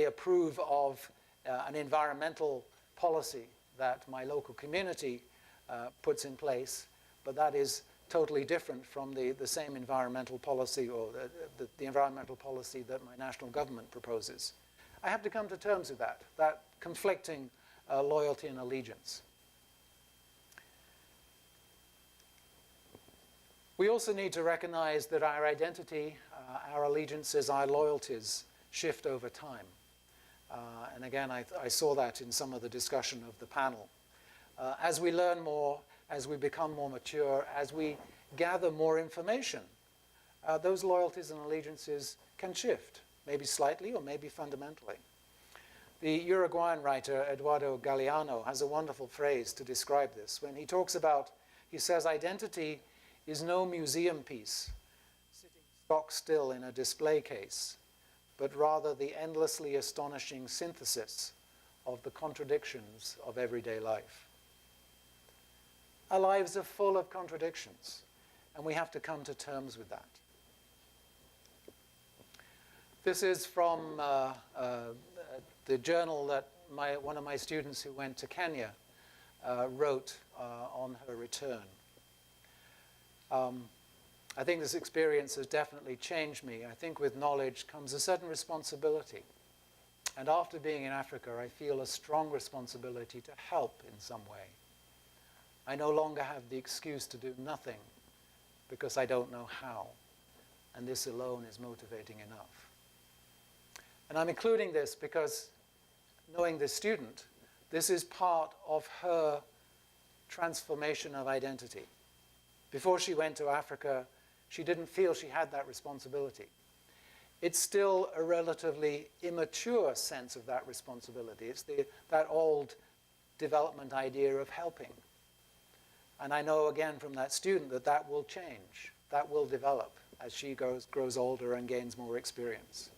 approve of an environmental policy that my local community puts in place, but that is totally different from the same environmental policy or the environmental policy that my national government proposes. I have to come to terms with that conflicting loyalty and allegiance. We also need to recognize that our identity, our allegiances, our loyalties shift over time. And again, I saw that in some of the discussion of the panel. As we learn more, as we become more mature, as we gather more information, those loyalties and allegiances can shift, maybe slightly or maybe fundamentally. The Uruguayan writer Eduardo Galeano has a wonderful phrase to describe this. When he talks about, he says, identity is no museum piece sitting stock still in a display case, but rather the endlessly astonishing synthesis of the contradictions of everyday life. Our lives are full of contradictions, and we have to come to terms with that. This is from the journal that one of my students who went to Kenya wrote on her return. I think this experience has definitely changed me. I think with knowledge comes a certain responsibility. And after being in Africa, I feel a strong responsibility to help in some way. I no longer have the excuse to do nothing because I don't know how. And this alone is motivating enough. And I'm including this because, knowing this student, this is part of her transformation of identity. Before she went to Africa, she didn't feel she had that responsibility. It's still a relatively immature sense of that responsibility. It's that old development idea of helping. And I know, again, from that student that that will change, that will develop as she grows older and gains more experience.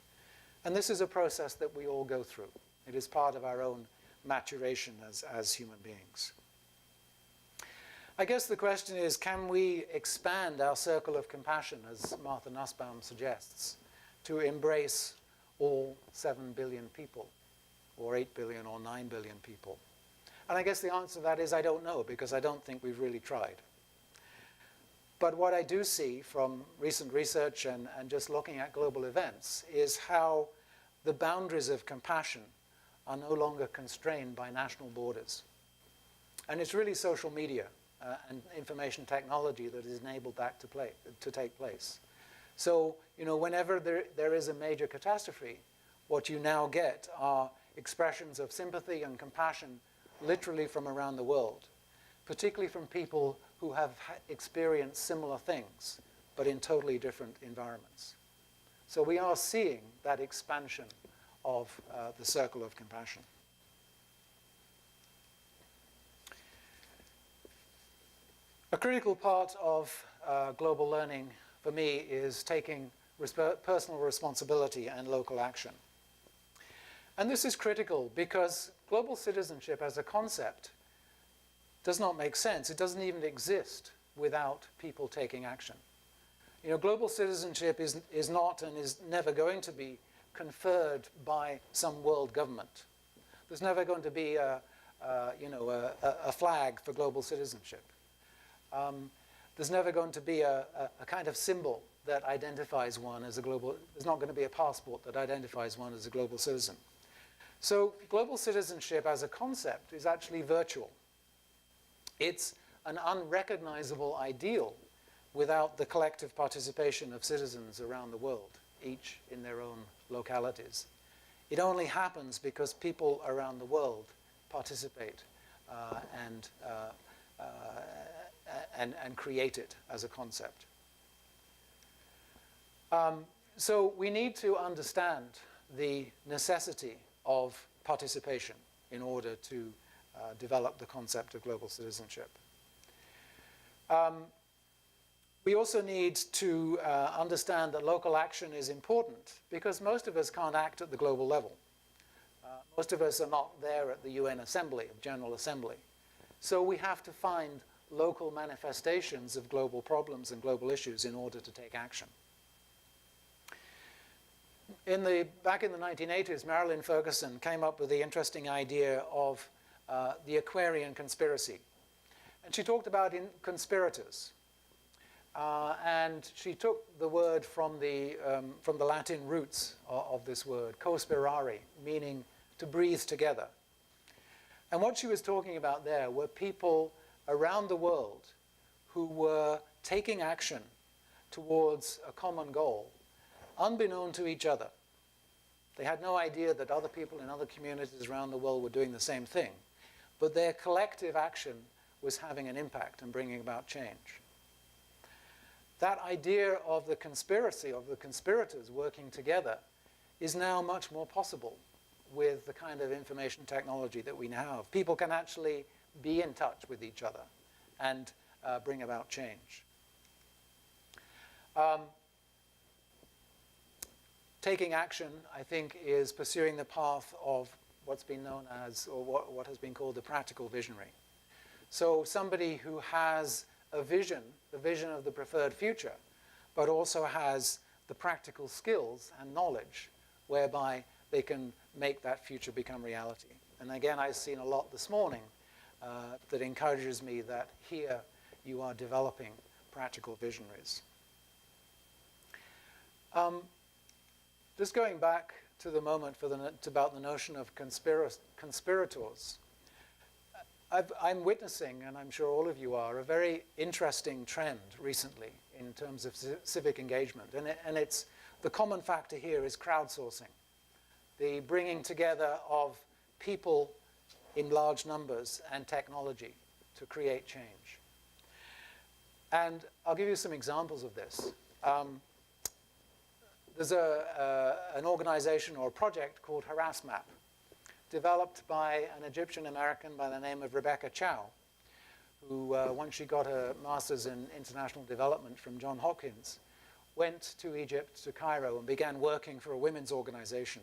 And this is a process that we all go through. It is part of our own maturation as human beings. I guess the question is, can we expand our circle of compassion, as Martha Nussbaum suggests, to embrace all 7 billion people, or 8 billion, or 9 billion people? And I guess the answer to that is I don't know, because I don't think we've really tried. But what I do see from recent research and just looking at global events is how the boundaries of compassion are no longer constrained by national borders. And it's really social media and information technology that has enabled that to take place. So, whenever there is a major catastrophe, what you now get are expressions of sympathy and compassion literally from around the world, particularly from people who have experienced similar things, but in totally different environments. So we are seeing that expansion of the circle of compassion. A critical part of global learning for me is taking personal responsibility and local action. And this is critical because global citizenship as a concept does not make sense. It doesn't even exist without people taking action. Global citizenship is not and is never going to be conferred by some world government. There's never going to be a flag for global citizenship. There's never going to be a kind of symbol that identifies one as a global, there's not going to be a passport that identifies one as a global citizen. So global citizenship as a concept is actually virtual. It's an unrecognizable ideal without the collective participation of citizens around the world, each in their own localities. It only happens because people around the world participate and create it as a concept. So we need to understand the necessity of participation in order to develop the concept of global citizenship. We also need to understand that local action is important because most of us can't act at the global level. Most of us are not there at the UN Assembly, General Assembly. So we have to find local manifestations of global problems and global issues in order to take action. Back in the 1980s, Marilyn Ferguson came up with the interesting idea of the Aquarian conspiracy. And she talked about conspirators. And she took the word from the Latin roots of this word, conspirare, meaning to breathe together. And what she was talking about there were people around the world who were taking action towards a common goal, unbeknown to each other. They had no idea that other people in other communities around the world were doing the same thing, but their collective action was having an impact and bringing about change. that idea of the conspiracy, of the conspirators working together, is now much more possible with the kind of information technology that we now have. People can actually be in touch with each other and bring about change. Taking action, I think, is pursuing the path of what's been known as, or what has been called the practical visionary. So somebody who has a vision, the vision of the preferred future, but also has the practical skills and knowledge whereby they can make that future become reality. And again, I've seen a lot this morning that encourages me that here you are developing practical visionaries. Just going back to the moment about the notion of conspirators, I'm witnessing, and I'm sure all of you are, a very interesting trend recently in terms of civic engagement. And it's, the common factor here is crowdsourcing, the bringing together of people in large numbers and technology to create change. And I'll give you some examples of this. There's an organization or a project called HarassMap, developed by an Egyptian American by the name of Rebecca Chow, who, once she got a master's in international development from Johns Hopkins, went to Egypt, to Cairo, and began working for a women's organization.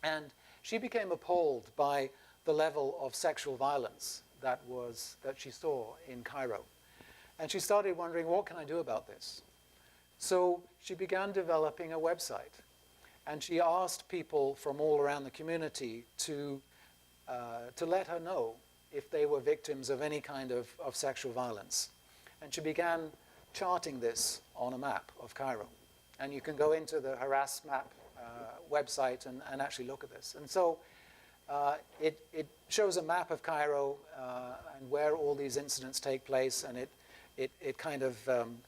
And she became appalled by the level of sexual violence that she saw in Cairo. And she started wondering, what can I do about this? So she began developing a website. And she asked people from all around the community to let her know if they were victims of any kind of sexual violence. And she began charting this on a map of Cairo. And you can go into the HarassMap website and actually look at this. And so it shows a map of Cairo and where all these incidents take place, and it kind of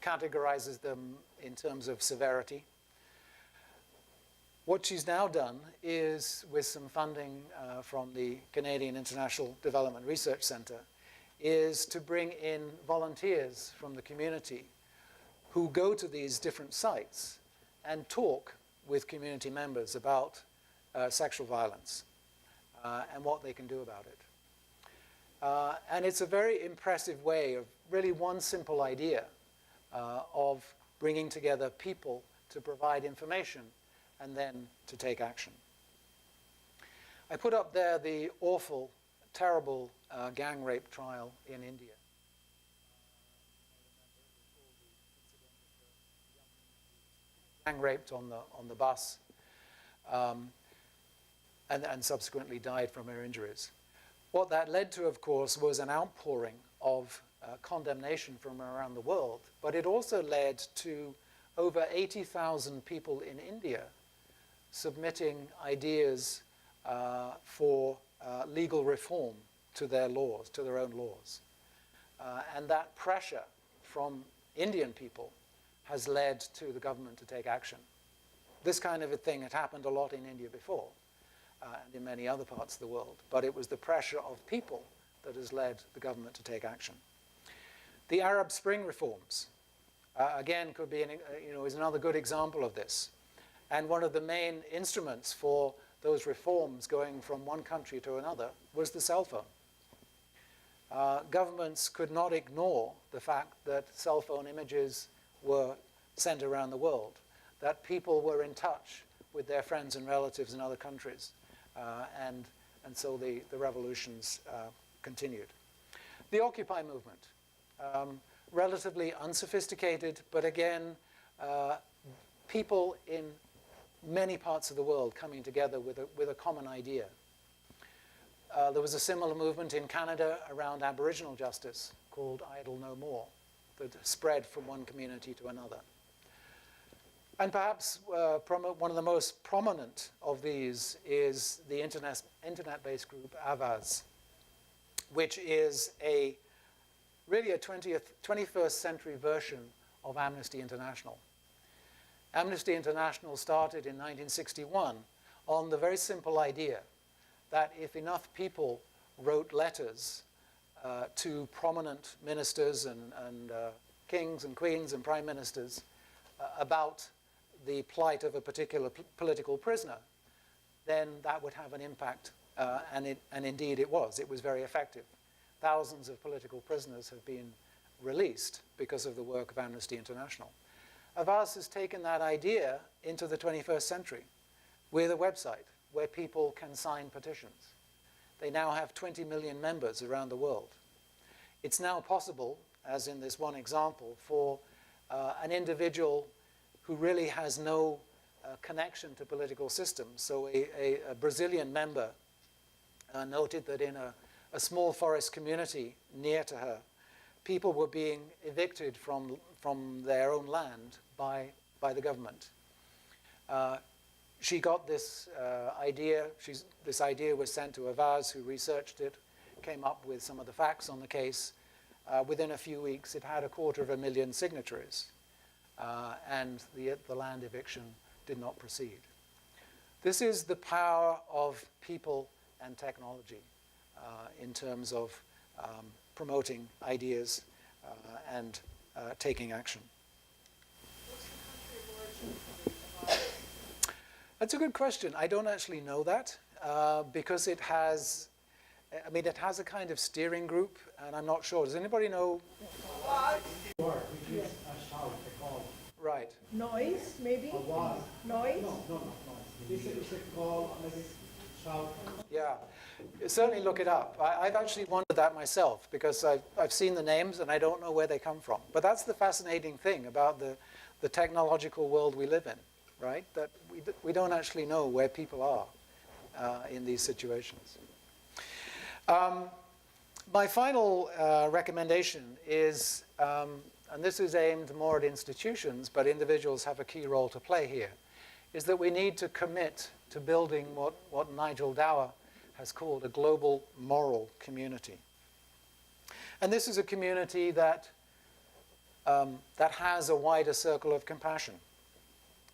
categorizes them in terms of severity. What she's now done is, with some funding from the Canadian International Development Research Centre, is to bring in volunteers from the community who go to these different sites and talk with community members about sexual violence and what they can do about it. And it's a very impressive way of really one simple idea of bringing together people to provide information and then to take action. I put up there the awful, terrible gang rape trial in India. Gang raped on the bus and subsequently died from her injuries. What that led to, of course, was an outpouring of condemnation from around the world, but it also led to over 80,000 people in India submitting ideas for legal reform to their laws, to their own laws. And that pressure from Indian people has led to the government to take action. This kind of a thing had happened a lot in India before and in many other parts of the world, but it was the pressure of people that has led the government to take action. The Arab Spring reforms, again, could be is another good example of this. And one of the main instruments for those reforms going from one country to another was the cell phone. Governments could not ignore the fact that cell phone images were sent around the world, that people were in touch with their friends and relatives in other countries. And so the revolutions continued. The Occupy movement, relatively unsophisticated, but again, people in many parts of the world coming together with a common idea. There was a similar movement in Canada around Aboriginal justice called Idle No More that spread from one community to another. And perhaps one of the most prominent of these is the internet-based group Avas, which is really a 21st century version of Amnesty International. Amnesty International started in 1961 on the very simple idea that if enough people wrote letters to prominent ministers and kings and queens and prime ministers about the plight of a particular political prisoner, then that would have an impact, and indeed it was. It was very effective. Thousands of political prisoners have been released because of the work of Amnesty International. Avas has taken that idea into the 21st century with a website where people can sign petitions. They now have 20 million members around the world. It's now possible, as in this one example, for an individual who really has no connection to political systems. So a Brazilian member noted that in a small forest community near to her, people were being evicted from their own land by the government. She got this idea. This idea was sent to Avas, who researched it, came up with some of the facts on the case. Within a few weeks, it had 250,000 signatories, and the land eviction did not proceed. This is the power of people and technology in terms of promoting ideas and taking action. That's a good question. I don't actually know that because it has, it has a kind of steering group, and I'm not sure. Does anybody know? Right. Noise, maybe? Noise? No. It's a call, maybe shout. Yeah, certainly look it up. I've actually wondered that myself because I've seen the names and I don't know where they come from. But that's the fascinating thing about the technological world we live in, right? That we don't actually know where people are in these situations. My final recommendation is, and this is aimed more at institutions, but individuals have a key role to play here, is that we need to commit to building what Nigel Dower has called a global moral community. And this is a community that has a wider circle of compassion,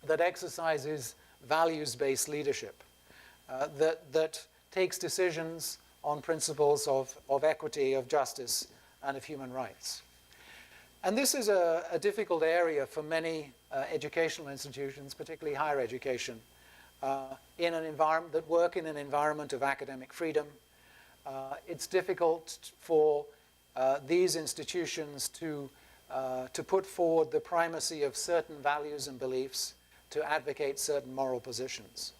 that exercises values-based leadership, that takes decisions on principles of equity, of justice, and of human rights. And this is a difficult area for many educational institutions, particularly higher education, in an environment that work in an environment of academic freedom. It's difficult for these institutions to put forward the primacy of certain values and beliefs, to advocate certain moral positions.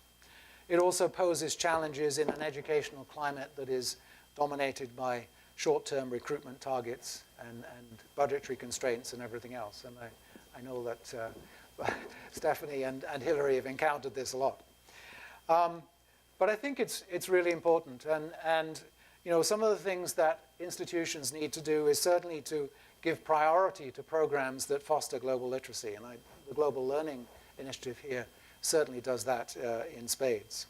It also poses challenges in an educational climate that is dominated by short-term recruitment targets and budgetary constraints and everything else. And I know that Stephanie and Hilary have encountered this a lot. But I think it's really important. And some of the things that institutions need to do is certainly to give priority to programs that foster global literacy. And the Global Learning Initiative here certainly does that in spades.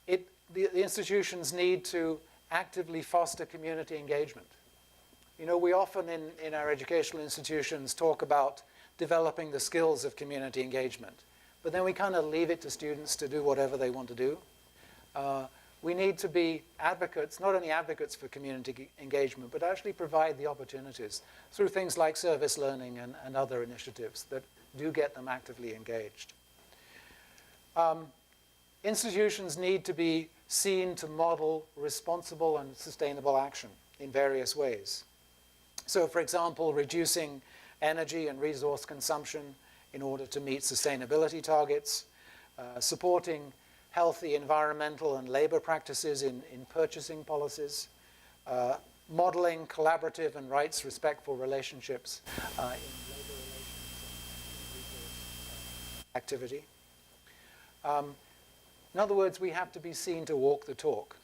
The institutions need to actively foster community engagement. We often in our educational institutions talk about developing the skills of community engagement, but then we kind of leave it to students to do whatever they want to do. We need to be advocates, not only advocates for community engagement, but actually provide the opportunities through things like service learning and other initiatives that do get them actively engaged. Institutions need to be seen to model responsible and sustainable action in various ways. So, for example, reducing energy and resource consumption in order to meet sustainability targets, supporting healthy environmental and labor practices in purchasing policies, modeling collaborative and rights-respectful relationships in labor relations and resource activity. In other words, we have to be seen to walk the talk,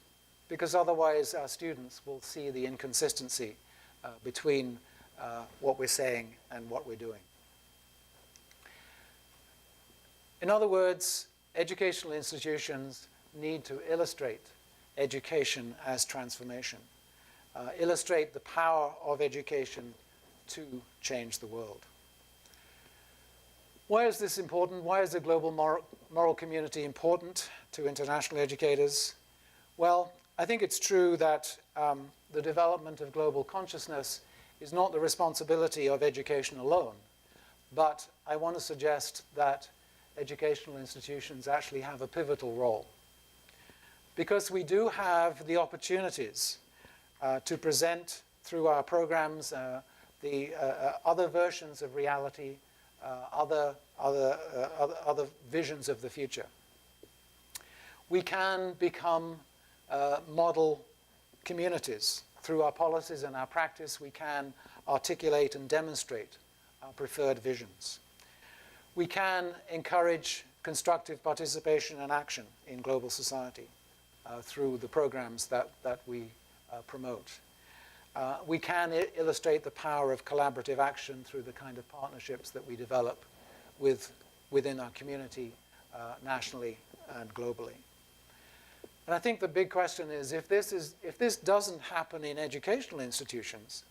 because otherwise our students will see the inconsistency between what we're saying and what we're doing. In other words, educational institutions need to illustrate education as transformation, illustrate the power of education to change the world. Why is this important? Why is the global moral community important to international educators? Well, I think it's true that the development of global consciousness is not the responsibility of education alone, but I want to suggest that educational institutions actually have a pivotal role. Because we do have the opportunities to present through our programs the other versions of reality, other visions of the future. We can become model communities. Through our policies and our practice, we can articulate and demonstrate our preferred visions. We can encourage constructive participation and action in global society through the programs that we promote. We can illustrate the power of collaborative action through the kind of partnerships that we develop within our community, nationally and globally. And I think the big question is, if this doesn't happen in educational institutions,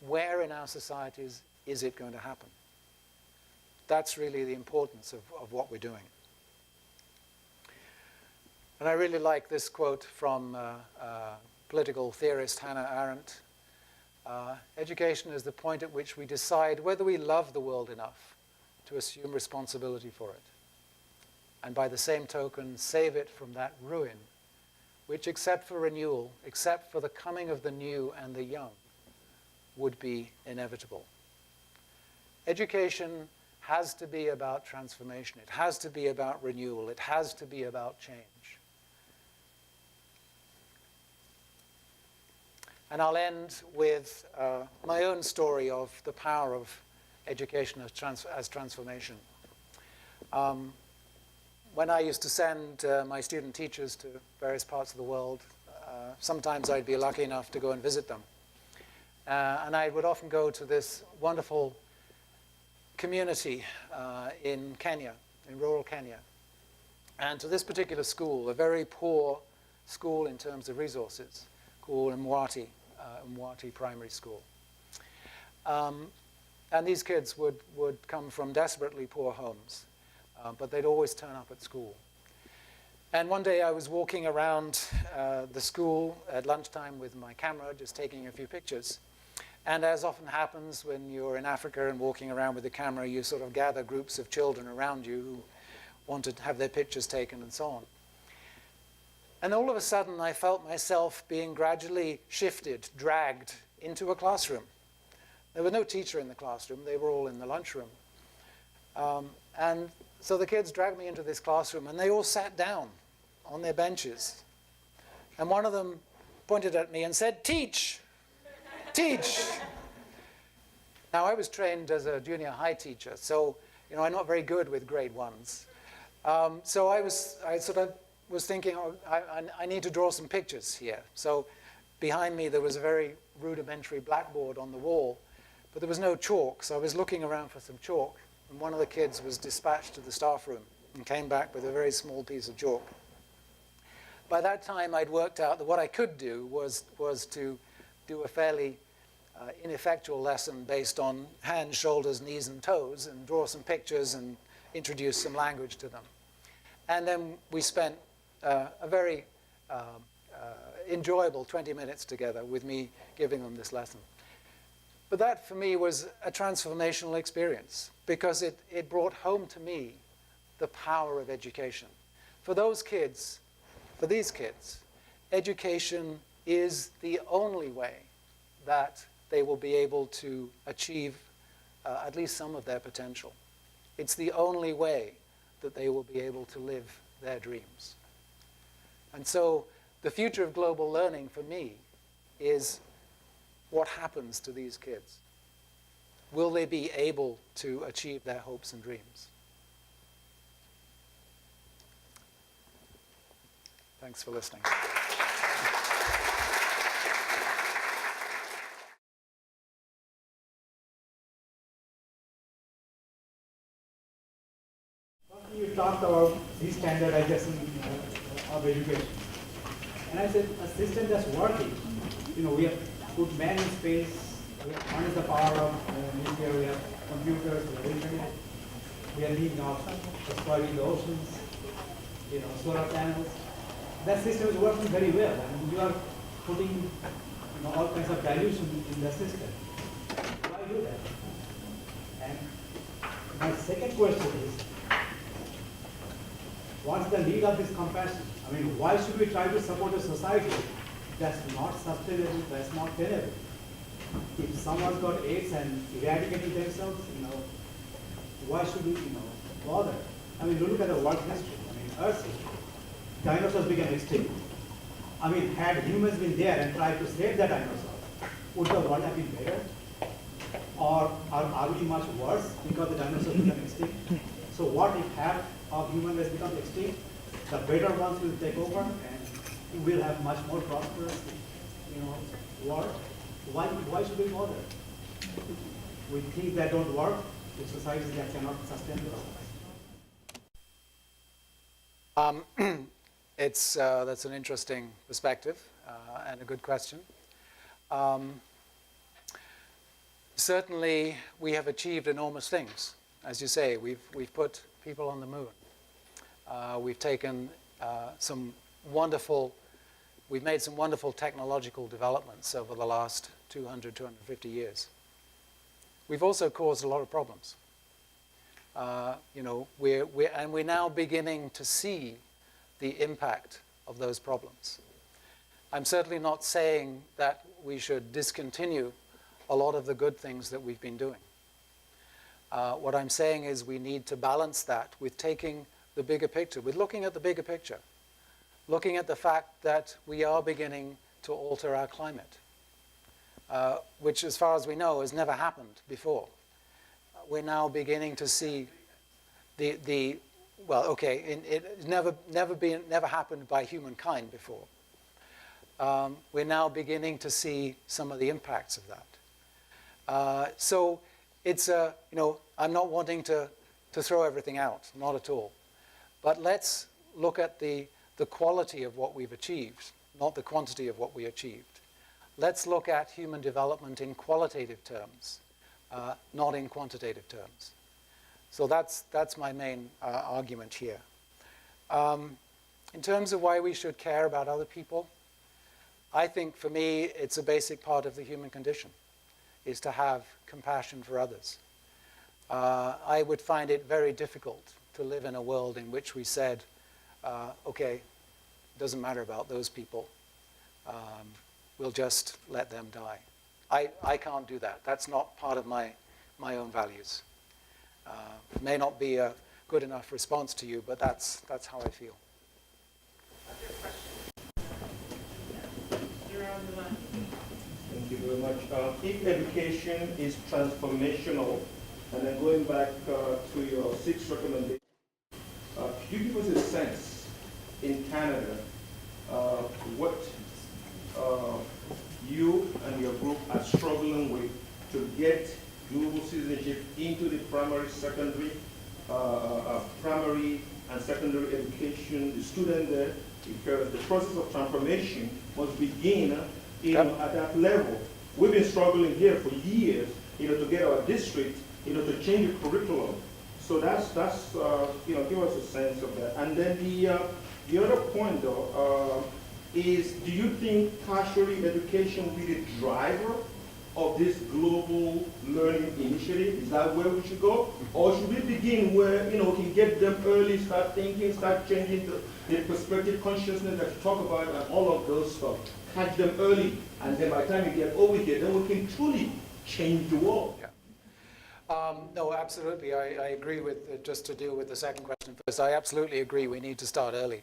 where in our societies is it going to happen? That's really the importance of what we're doing. And I really like this quote from political theorist Hannah Arendt. Education is the point at which we decide whether we love the world enough to assume responsibility for it, and by the same token, save it from that ruin which, except for renewal, except for the coming of the new and the young, would be inevitable. Education has to be about transformation. It has to be about renewal. It has to be about change. And I'll end with my own story of the power of education as transformation. When I used to send my student teachers to various parts of the world, sometimes I'd be lucky enough to go and visit them. And I would often go to this wonderful community in Kenya, in rural Kenya. And to this particular school, a very poor school in terms of resources, called Mwati Primary School. And these kids would come from desperately poor homes, but they'd always turn up at school. And one day I was walking around the school at lunchtime with my camera, just taking a few pictures. And as often happens when you're in Africa and walking around with the camera, you sort of gather groups of children around you who want to have their pictures taken and so on. And all of a sudden, I felt myself being gradually shifted, dragged into a classroom. There was no teacher in the classroom. They were all in the lunchroom. And so the kids dragged me into this classroom, and they all sat down on their benches. And one of them pointed at me and said, "Teach! Teach!" Now, I was trained as a junior high teacher, so I'm not very good with grade ones. So I sort of was thinking, I need to draw some pictures here. So behind me, there was a very rudimentary blackboard on the wall, but there was no chalk. So I was looking around for some chalk, and one of the kids was dispatched to the staff room and came back with a very small piece of chalk. By that time, I'd worked out that what I could do was to do a fairly ineffectual lesson based on hands, shoulders, knees, and toes, and draw some pictures and introduce some language to them. And then we spent a very enjoyable 20 minutes together with me giving them this lesson. But that, for me, was a transformational experience because it brought home to me the power of education. For those kids, for these kids, education is the only way that they will be able to achieve at least some of their potential. It's the only way that they will be able to live their dreams. And so the future of global learning for me is what happens to these kids. Will they be able to achieve their hopes and dreams? Thanks for listening. You talked about the standardization of education. And I said, a system that's working, we have put man in space, we have harnessed the power of nuclear, we have computers, we have internet, we are leaving off exploiting the oceans, solar panels. That system is working very well, and you are putting all kinds of dilution in the system. do that? And my second question is, what's the need of this compassion? I mean, why should we try to support a society that's not sustainable, that's not tenable? If someone's got AIDS and eradicating themselves, why should we, bother? I mean, look at the world history. I mean, Earth's history. Dinosaurs became extinct. I mean, had humans been there and tried to save the dinosaurs, would the world have been better? Or are we much worse because the dinosaurs became extinct? So what if half of human race becomes extinct? The better ones will take over and we'll have much more prosperous, world. Why should we bother? With things that don't work, with societies that cannot sustain themselves. That's an interesting perspective and a good question. Certainly, we have achieved enormous things. As you say, we've put people on the moon. We've taken we've made some wonderful technological developments over the last 200, 250 years. We've also caused a lot of problems. We're now beginning to see the impact of those problems. I'm certainly not saying that we should discontinue a lot of the good things that we've been doing. What I'm saying is we need to balance that with taking the bigger picture, with looking at the bigger picture, looking at the fact that we are beginning to alter our climate, which, as far as we know, has never happened before. We're now beginning to see it's never happened by humankind before. We're now beginning to see some of the impacts of that. So it's I'm not wanting to throw everything out, not at all. But let's look at the quality of what we've achieved, not the quantity of what we achieved. Let's look at human development in qualitative terms, not in quantitative terms. So that's my main argument here. In terms of why we should care about other people, I think for me it's a basic part of the human condition, is to have compassion for others. I would find it very difficult to live in a world in which we said, okay, it doesn't matter about those people. We'll just let them die. I can't do that. That's not part of my own values. It may not be a good enough response to you, but that's how I feel. Other questions? You're on the line. Thank you very much. If education is transformational, and then going back to your 6 recommendations, could you give us a sense in Canada what you and your group are struggling with to get global citizenship into the primary and secondary education, the student there, because the process of transformation must begin at that level. We've been struggling here for years to get our district to change the curriculum. So that's give us a sense of that. And then the other point though is, do you think tertiary education will be the driver of this global learning initiative? Is that where we should go? Or should we begin where we can get them early, start thinking, start changing the perspective, consciousness that you talk about, and all of those stuff? Catch them early, and then by the time you get over here, then we can truly change the world. Yeah. No, absolutely. I agree with, just to deal with the second question first, I absolutely agree we need to start early.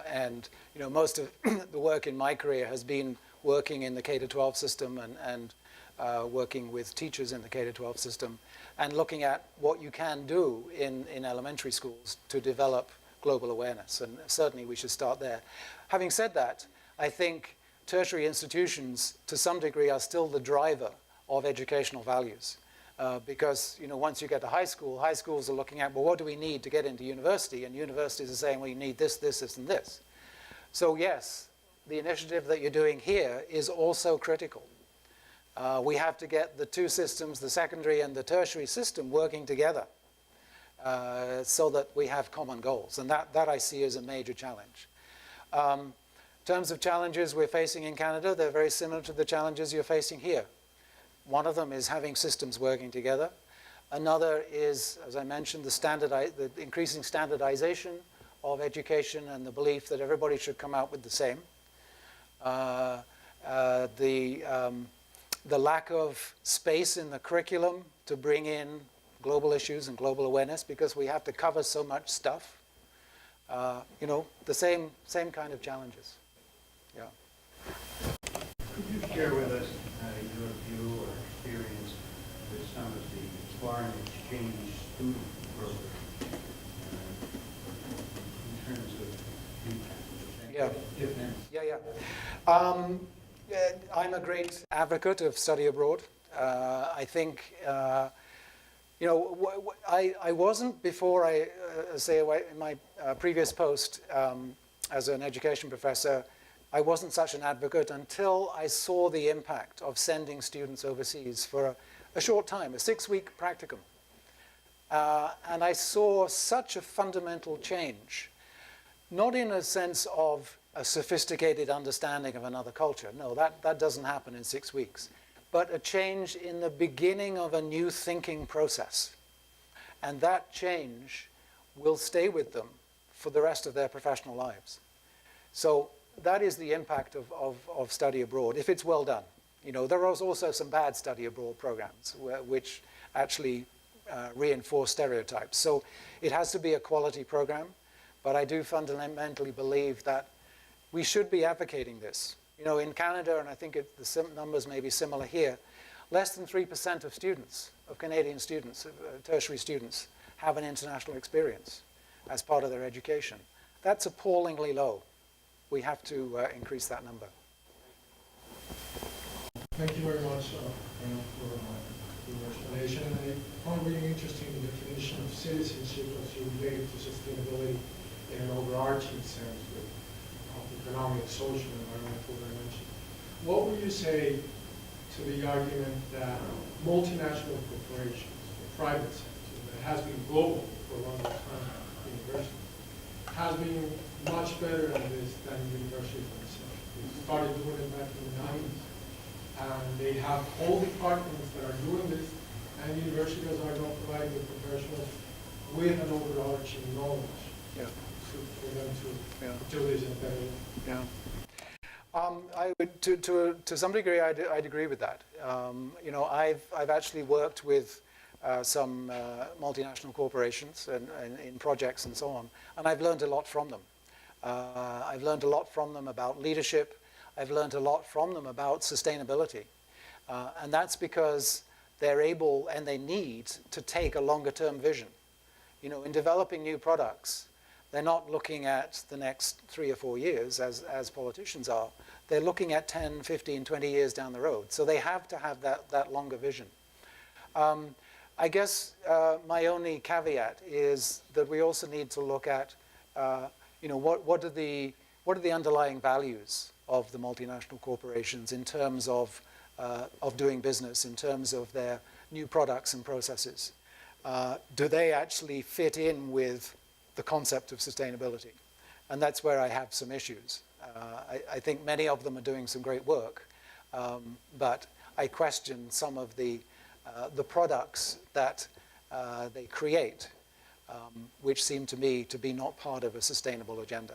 And most of the work in my career has been working in the K-12 system and working with teachers in the K-12 system and looking at what you can do in elementary schools to develop global awareness. And certainly we should start there. Having said that, I think tertiary institutions to some degree are still the driver of educational values. Because once you get to high school, high schools are looking at, well, what do we need to get into university? And universities are saying, well, you need this, this, this, and this. So yes, the initiative that you're doing here is also critical. We have to get the two systems, the secondary and the tertiary system, working together so that we have common goals. And that I see as a major challenge. In terms of challenges we're facing in Canada, they're very similar to the challenges you're facing here. One of them is having systems working together. Another is, as I mentioned, the increasing standardization of education and the belief that everybody should come out with the same. The lack of space in the curriculum to bring in global issues and global awareness because we have to cover so much stuff. You know, the same kind of challenges. Yeah. Could you share with us your view or experience with some of the foreign exchange student programs in terms of Yeah. different? I'm a great advocate of study abroad. I think, you know, I wasn't before in my previous post as an education professor, I wasn't such an advocate until I saw the impact of sending students overseas for a short time, a 6-week practicum. And I saw such a fundamental change, not in a sense of a sophisticated understanding of another culture. No, that doesn't happen in 6 weeks. But a change in the beginning of a new thinking process. And that change will stay with them for the rest of their professional lives. So that is the impact of study abroad, if it's well done. You know, there are also some bad study abroad programs which actually reinforce stereotypes. So it has to be a quality program, but I do fundamentally believe that we should be advocating this. You know, in Canada, and I think the numbers may be similar here, less than 3% of students, of Canadian students, tertiary students, have an international experience as part of their education. That's appallingly low. We have to increase that number. Thank you very much for your explanation. And I found really interesting the definition of citizenship as you relate to sustainability in an overarching sense with economic, social, and environmental dimension. What would you say to the argument that multinational corporations, the private sector, that has been global for a long time, university, has been much better at this than universities themselves? They started doing it back in the 90s. And they have whole departments that are doing this, and universities are not providing the professionals with an overarching knowledge for them to do this in a better way. Yeah. I would, to some degree, I'd agree with that. You know, I've actually worked with some multinational corporations and in projects and so on, and I've learned a lot from them. I've learned a lot from them about leadership. I've learned a lot from them about sustainability. And that's because they're able and they need to take a longer term vision. You know, in developing new products, they're not looking at the next 3 or 4 years as politicians are. They're looking at 10, 15, 20 years down the road. So they have to have that longer vision. I guess my only caveat is that we also need to look at, you know, what are the underlying values of the multinational corporations in terms of doing business, in terms of their new products and processes. Do they actually fit in with the concept of sustainability? And that's where I have some issues. I think many of them are doing some great work, but I question some of the products that they create, which seem to me to be not part of a sustainable agenda.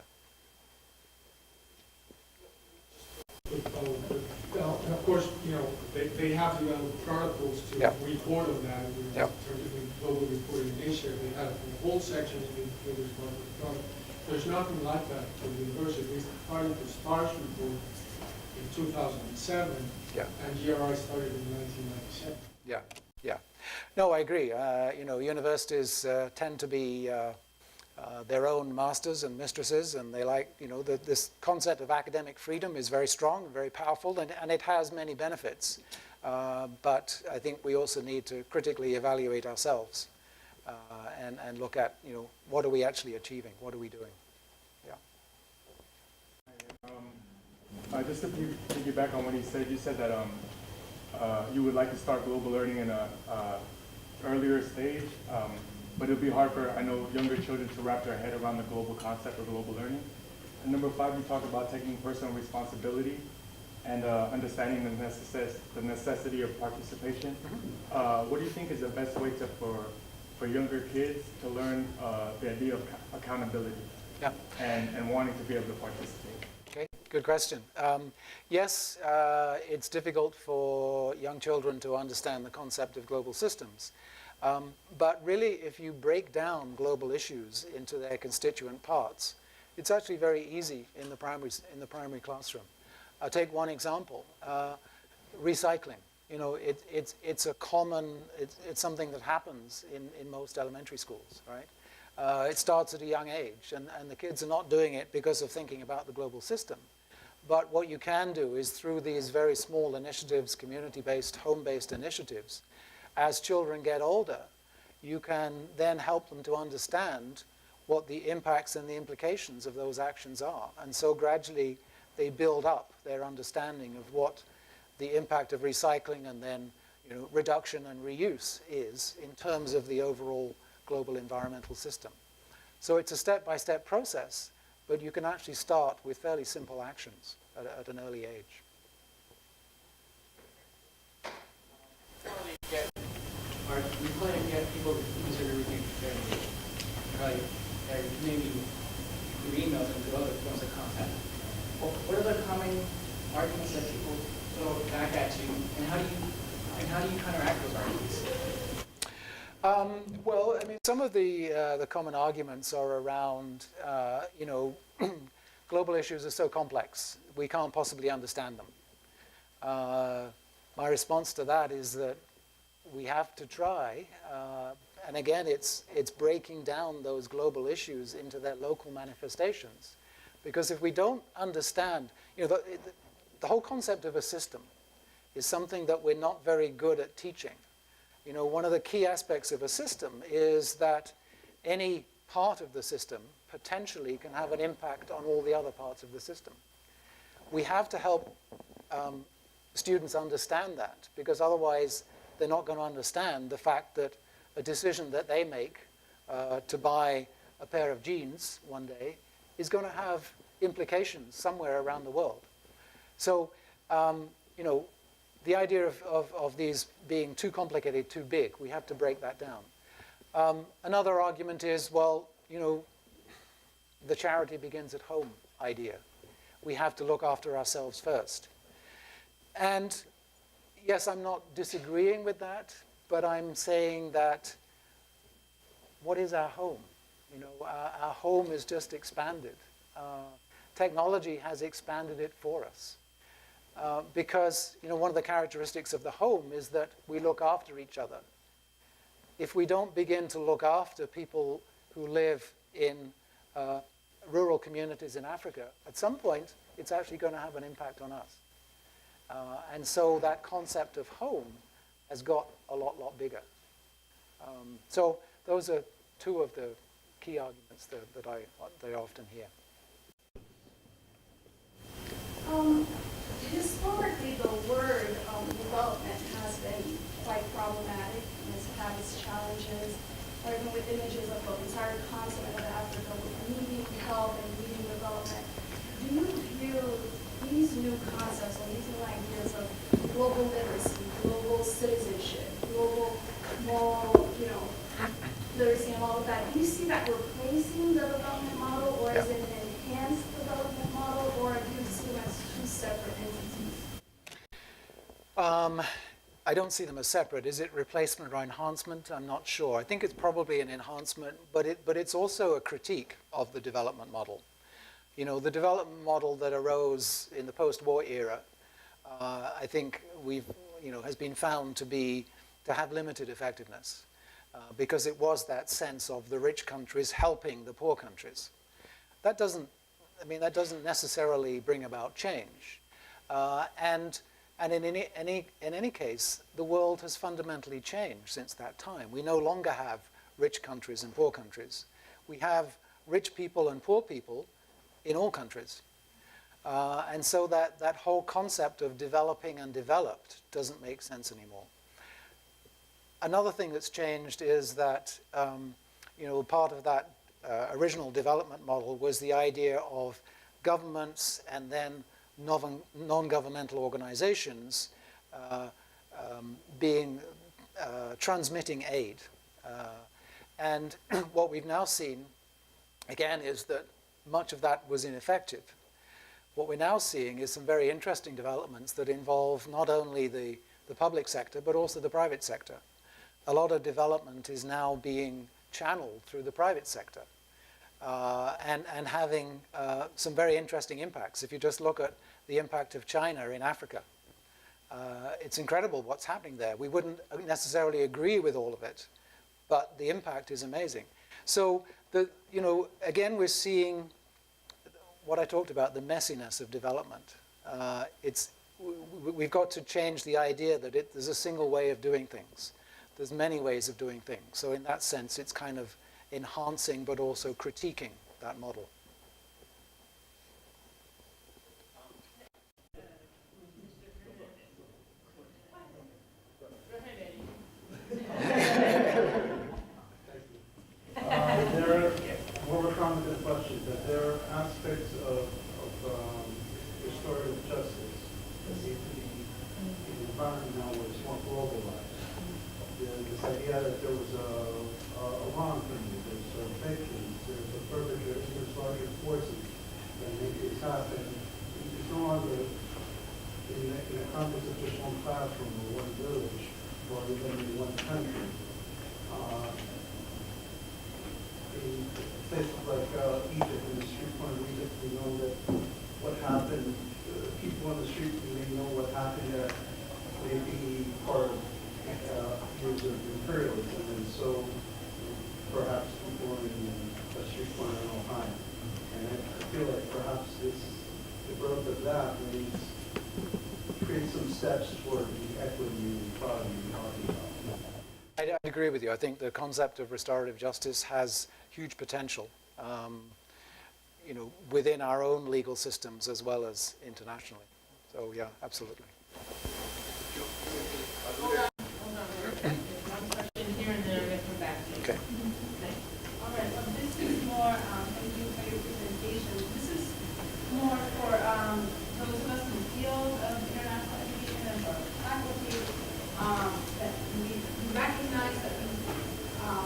And of course, you know, they have developed protocols to report on that. In terms of global reporting initiative, they have a whole section in this one. There's nothing like that for the university. We started the STARS report in 2007, and GRI started in 1997. Yeah. No, I agree. You know, universities tend to be their own masters and mistresses, and they like, you know, this concept of academic freedom is very strong, very powerful, and it has many benefits. But I think we also need to critically evaluate ourselves and look at, you know, what are we actually achieving? What are we doing? Yeah. Just to piggyback on what he said, you said that you would like to start global learning in a earlier stage. But it'll be hard for, I know, younger children to wrap their head around the global concept of global learning. And number 5, you talk about taking personal responsibility. and understanding the necessity of participation. What do you think is the best way for younger kids to learn the idea of accountability and wanting to be able to participate? Okay, good question. Yes, it's difficult for young children to understand the concept of global systems. But really, if you break down global issues into their constituent parts, it's actually very easy in the primary classroom. I'll take one example, recycling. You know, it's a common, it's something that happens in most elementary schools, right? It starts at a young age, and the kids are not doing it because of thinking about the global system. But what you can do is through these very small initiatives, community-based, home-based initiatives, as children get older, you can then help them to understand what the impacts and the implications of those actions are. And so gradually they build up their understanding of what the impact of recycling and then reduction and reuse is in terms of the overall global environmental system. So it's a step-by-step process, but you can actually start with fairly simple actions at an early age. We plan to get people to consider everything fairly, maybe through emails and through other forms of contact. What are the common arguments that people throw back at you, and how do you counteract those arguments? Well, I mean, some of the common arguments are around, global issues are so complex, we can't possibly understand them. My response to that is that we have to try, and again, it's breaking down those global issues into their local manifestations. Because if we don't understand, the whole concept of a system is something that we're not very good at teaching. One of the key aspects of a system is that any part of the system potentially can have an impact on all the other parts of the system. We have to help students understand that, because otherwise they're not going to understand the fact that a decision that they make to buy a pair of jeans one day is going to have implications somewhere around the world. So, the idea of these being too complicated, too big, we have to break that down. Another argument is, well, the charity begins at home idea. We have to look after ourselves first. And yes, I'm not disagreeing with that, but I'm saying that what is our home? Our home is just expanded. Technology has expanded it for us. Because one of the characteristics of the home is that we look after each other. If we don't begin to look after people who live in rural communities in Africa, at some point it's actually going to have an impact on us. And so that concept of home has got a lot bigger. So those are two of the key arguments that I often hear. Historically, the word development has been quite problematic and has had its challenges, or even with images of the entire continent of Africa with needing help and needing development. Do you view these new concepts or these new ideas of global literacy, global citizenship, global moral, literacy and all of that, do you see that replacing the development model, or is it an enhanced development model, or do you see them as two separate entities? I don't see them as separate. Is it replacement or enhancement? I'm not sure. I think it's probably an enhancement, but it's also a critique of the development model. The development model that arose in the post-war era, I think has been found to have limited effectiveness, because it was that sense of the rich countries helping the poor countries. That doesn't necessarily bring about change, and in any case, the world has fundamentally changed since that time. We no longer have rich countries and poor countries. We have rich people and poor people in all countries. And so that whole concept of developing and developed doesn't make sense anymore. Another thing that's changed is that part of that original development model was the idea of governments and then non-governmental organizations transmitting aid. And what we've now seen, again, is that much of that was ineffective. What we're now seeing is some very interesting developments that involve not only the public sector, but also the private sector. A lot of development is now being channeled through the private sector and having some very interesting impacts. If you just look at the impact of China in Africa, it's incredible what's happening there. We wouldn't necessarily agree with all of it, but the impact is amazing. So, again, we're seeing what I talked about, the messiness of development. We've got to change the idea that there's a single way of doing things. There's many ways of doing things. So in that sense, it's kind of enhancing but also critiquing that model. We'll respond to the question, that there are aspects of restorative justice that seem to be in an environment now where it's more globalized. This idea that there was a wrong thing, there's victims, there's a perpetrator, there's larger forces that make this happen. It's no longer in the context of just one classroom or one village or even in one country. In places like Egypt, in the street corner of Egypt, we know that what happened, people on the street, we know what happened there may be part of years of imperialism, and so perhaps people in a street corner in Ohio. And I feel like perhaps the growth of that may create some steps toward the equity and equality we're talking about. I agree with you. I think the concept of restorative justice has huge potential, within our own legal systems as well as internationally. So yeah, absolutely. Hold on. One question here, and then I'm going to come back to you. Okay. All right, well, this is more, thank you for your presentation. This is more for those of us in the field of international education and for faculty, that we recognize that we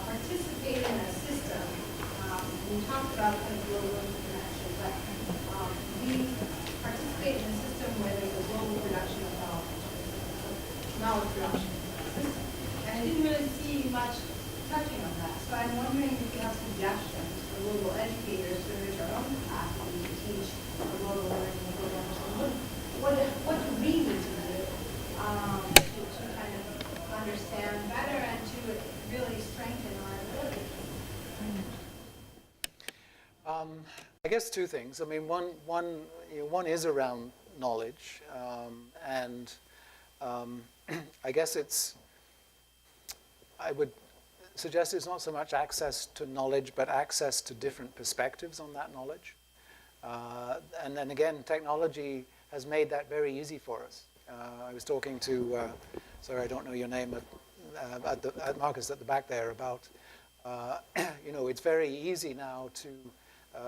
participate in a system. We talked about kind of global interaction, but we participate in a system where there's a global production of knowledge production system. And I didn't really see much touching on that. So I'm wondering if you have suggestions for global educators to reach our own capacity to teach global learning and global understanding. What do we need to do to kind of understand better and to really strengthen our ability? I guess two things. I mean, one is around knowledge, and I guess I would suggest it's not so much access to knowledge, but access to different perspectives on that knowledge. And then again, technology has made that very easy for us. I was talking to, sorry, I don't know your name, at Marcus at the back there about, it's very easy now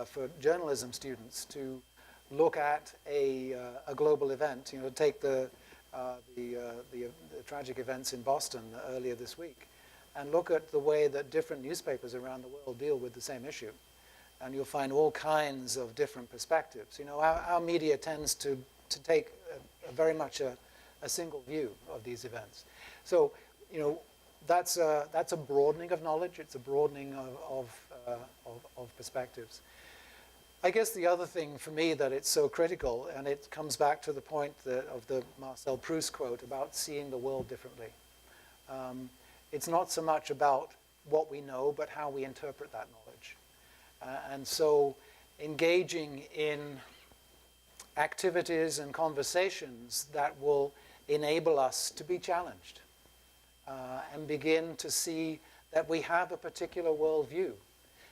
for journalism students to look at a global event. Take the tragic events in Boston earlier this week, and look at the way that different newspapers around the world deal with the same issue. And you'll find all kinds of different perspectives. Our media tends to take very much a single view of these events. So, that's a broadening of knowledge. It's a broadening of perspectives. I guess the other thing for me that it's so critical, and it comes back to the point of the Marcel Proust quote about seeing the world differently. It's not so much about what we know, but how we interpret that knowledge. And so engaging in activities and conversations that will enable us to be challenged and begin to see that we have a particular worldview.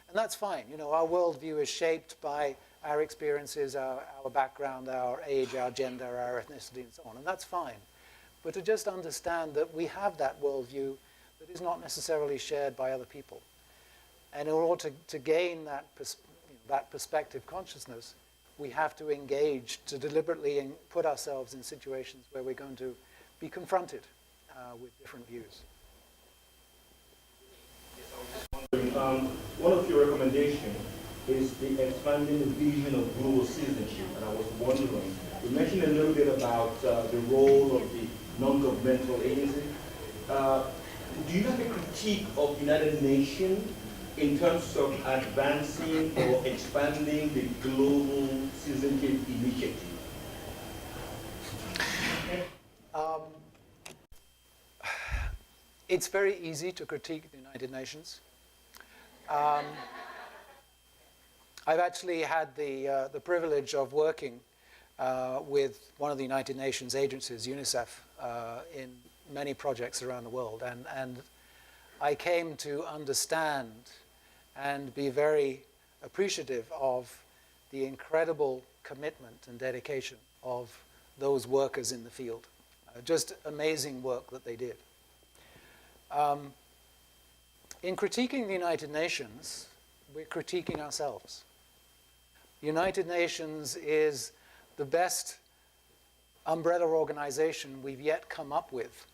And that's fine. Our worldview is shaped by our experiences, our background, our age, our gender, our ethnicity, and so on. And that's fine. But to just understand that we have that worldview that is not necessarily shared by other people. And in order to gain that perspective consciousness, we have to engage to deliberately put ourselves in situations where we're going to be confronted with different views. One of your recommendations is the expanding the vision of global citizenship, and I was wondering, you mentioned a little bit about the role of the non-governmental agency. Do you have a critique of United Nations in terms of advancing or expanding the global citizenship initiative? It's very easy to critique the United Nations. I've actually had the privilege of working with one of the United Nations agencies, UNICEF, in many projects around the world. And I came to understand and be very appreciative of the incredible commitment and dedication of those workers in the field. Just amazing work that they did. In critiquing the United Nations, we're critiquing ourselves. The United Nations is the best umbrella organization we've yet come up with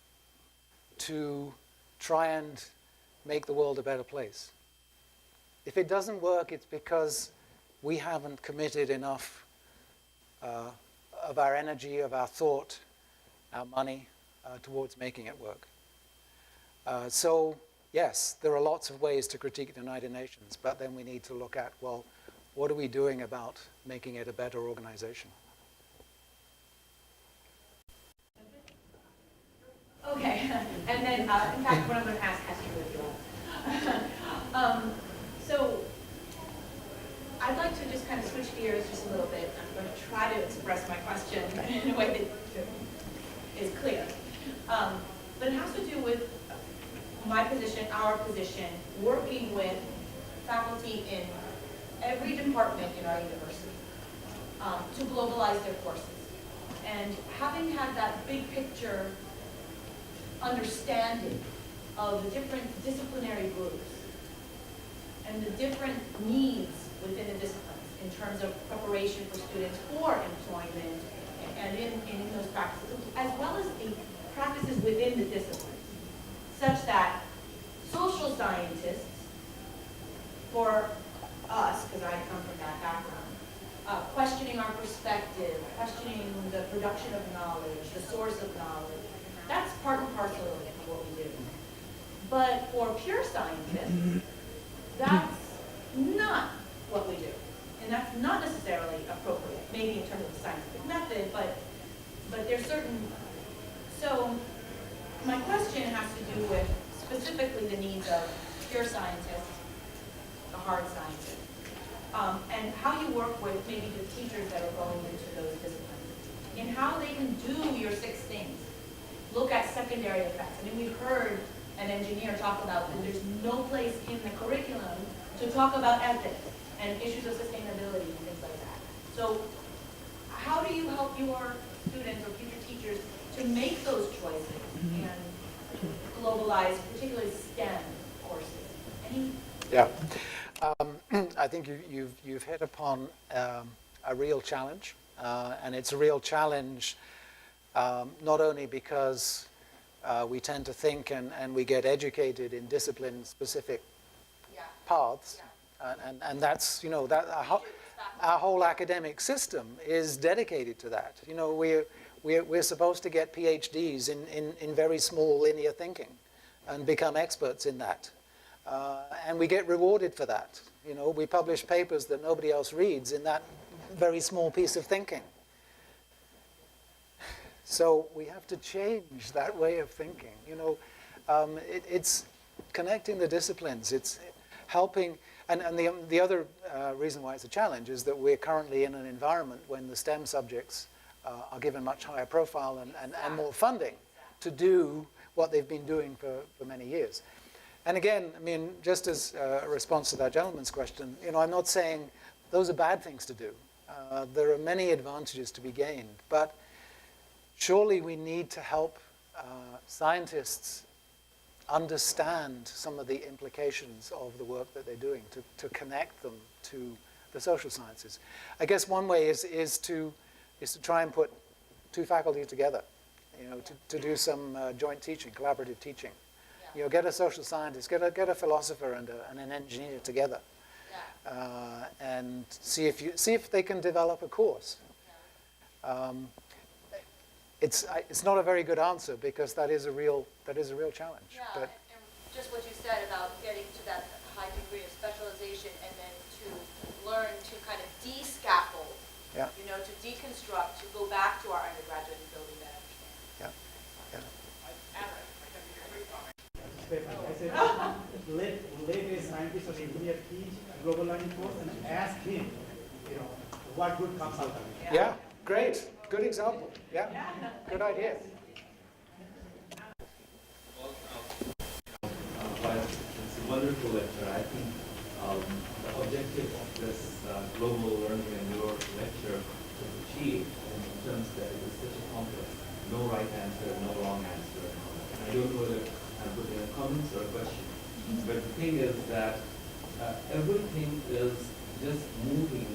to try and make the world a better place. If it doesn't work, it's because we haven't committed enough of our energy, of our thought, our money towards making it work. So, yes, there are lots of ways to critique the United Nations, but then we need to look at, well, what are we doing about making it a better organization? Okay, and then, in fact, what I'm going to ask has to do with you. So, I'd like to just kind of switch gears just a little bit. I'm going to try to express my question in a way that is clear. But it has to do with my position, our position, working with faculty in every department in our university to globalize their courses. And having had that big picture understanding of the different disciplinary groups and the different needs within the disciplines in terms of preparation for students for employment and in those practices, as well as the practices within the disciplines, such that social scientists, for us, because I come from that background, questioning our perspective, questioning the production of knowledge, the source of knowledge, that's part and parcel of what we do. But for pure scientists, that's not what we do. And that's not necessarily appropriate, maybe in terms of the scientific method, but there's certain, so my question has to do with specifically the needs of pure scientists, the hard scientists, and how you work with maybe the teachers that are going into those disciplines, and how they can do your 6 things. Look at secondary effects. I mean, we've heard an engineer talk about that there's no place in the curriculum to talk about ethics and issues of sustainability and things like that. So how do you help your students or future teachers to make those choices and globalize, particularly STEM courses? Yeah. I think you've hit upon a real challenge, and it's a real challenge not only because we tend to think and we get educated in discipline-specific paths, and that's, you know, that our whole academic system is dedicated to that. You know, we're supposed to get PhDs in very small linear thinking and become experts in that. And we get rewarded for that. You know, we publish papers that nobody else reads in that very small piece of thinking. So we have to change that way of thinking. You know, it's connecting the disciplines. It's helping, and the other reason why it's a challenge is that we're currently in an environment when the STEM subjects are given much higher profile and more funding to do what they've been doing for many years. And again, I mean, just as a response to that gentleman's question, you know, I'm not saying those are bad things to do. There are many advantages to be gained, but surely we need to help scientists understand some of the implications of the work that they're doing, to connect them to the social sciences. I guess one way is to try and put two faculties together, to do some joint teaching, collaborative teaching. Get a social scientist, get a philosopher and an engineer together, and see if they can develop a course. It's not a very good answer because that is a real challenge. Yeah, But and just what you said about getting to that high degree of specialization and then to learn to kind of de-scaffold, to deconstruct, to go back to our undergraduate and building that understanding. I said, let a scientist or engineer teach a global learning course and ask him, what good comes out of it. yeah, great, good example. Yeah, good idea. It's a wonderful lecture. I think the objective of this global learning and your lecture was achieved in terms that it is such a complex, no right answer, no wrong answer. And I don't know whether I'm putting a comment or a question. But the thing is that everything is just moving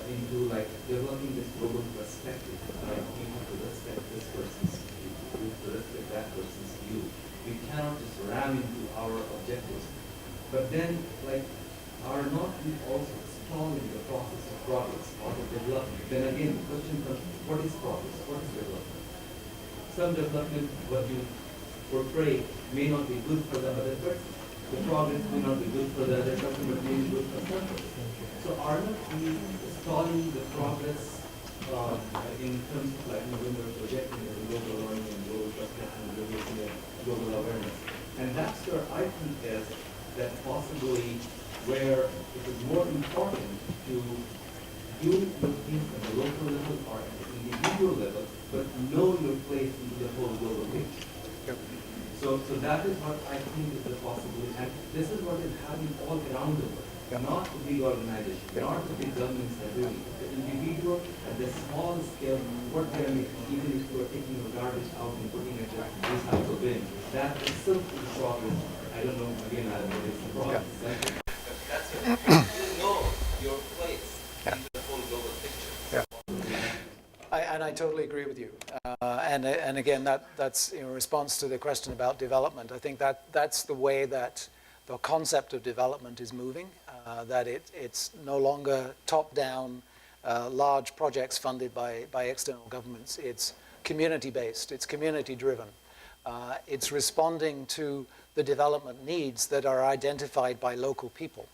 into like developing this global perspective. You have to respect this person's view. You have to respect that person's view. We cannot just ram into our objectives. But then, are not we also stalling the process of progress, or of development? Then again, the question comes, what is progress? What is development? Some development, what you portray, may not be good for the other person. The progress may not be good for the other person, but may be good for some person. So are not we stalling the progress in terms of when we're projecting the global learning and global perspective and releasing a global awareness? And that's where I think is that possibly where it is more important to do your things at the local level or at the individual level, but know your place in the whole global picture. Yep. So that is what I think is the possibility, and this is what is happening all around the world. Not the big organization, not the big governments are doing it. The individual at the small scale, what they are making, even if you are taking your garbage out and putting it in this type of bin, that itself is progress. I don't know, again, I don't know, it's a progress. But that's it. You know your place in the whole global picture. And I totally agree with you. And again, that's in response to the question about development. I think that's the way that the concept of development is moving, that it's no longer top-down, large projects funded by external governments. It's community-based, it's community-driven. It's responding to the development needs that are identified by local people.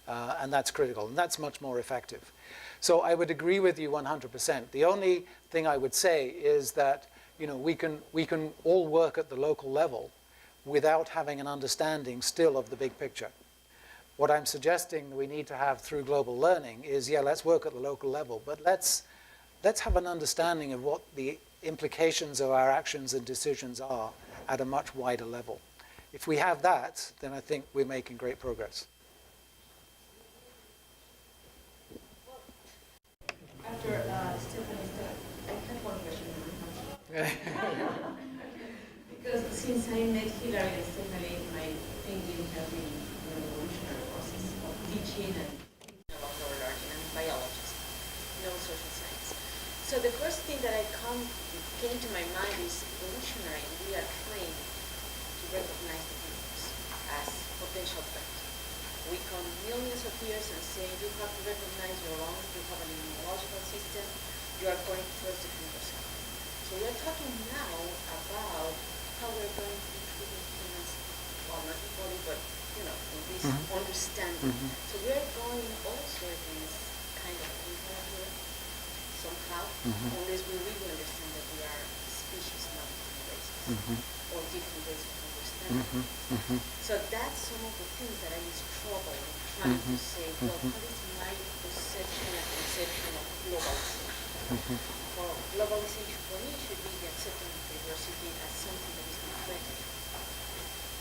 And that's critical, and that's much more effective. So I would agree with you 100%. The only thing I would say is that we can all work at the local level without having an understanding still of the big picture. What I'm suggesting we need to have through global learning is, let's work at the local level, but let's have an understanding of what the implications of our actions and decisions are at a much wider level. If we have that, then I think we're making great progress. After Stephanie, I have one question. Because since I met Hillary and Stephanie, my thinking has been a revolutionary process of teaching and about our learning. I'm a biologist, no social science. So the first thing that came to my mind is evolutionary. We are trained to recognize the universe as potential threat. We come millions of years and say you have to recognize your lungs, you have an immunological system, you are going towards the yourself. So we are talking now about how we're going to be treating humans, well, not equally, but in this understanding. So we are going also against kind of empire here, somehow, unless we really understand that we are species, not different races, or different ways of understanding. So that's some of the things that I struggle in trying to say, well, what is my perception and conception of globalization? Well, globalization for me should be the acceptance of diversity as something that is not threatened.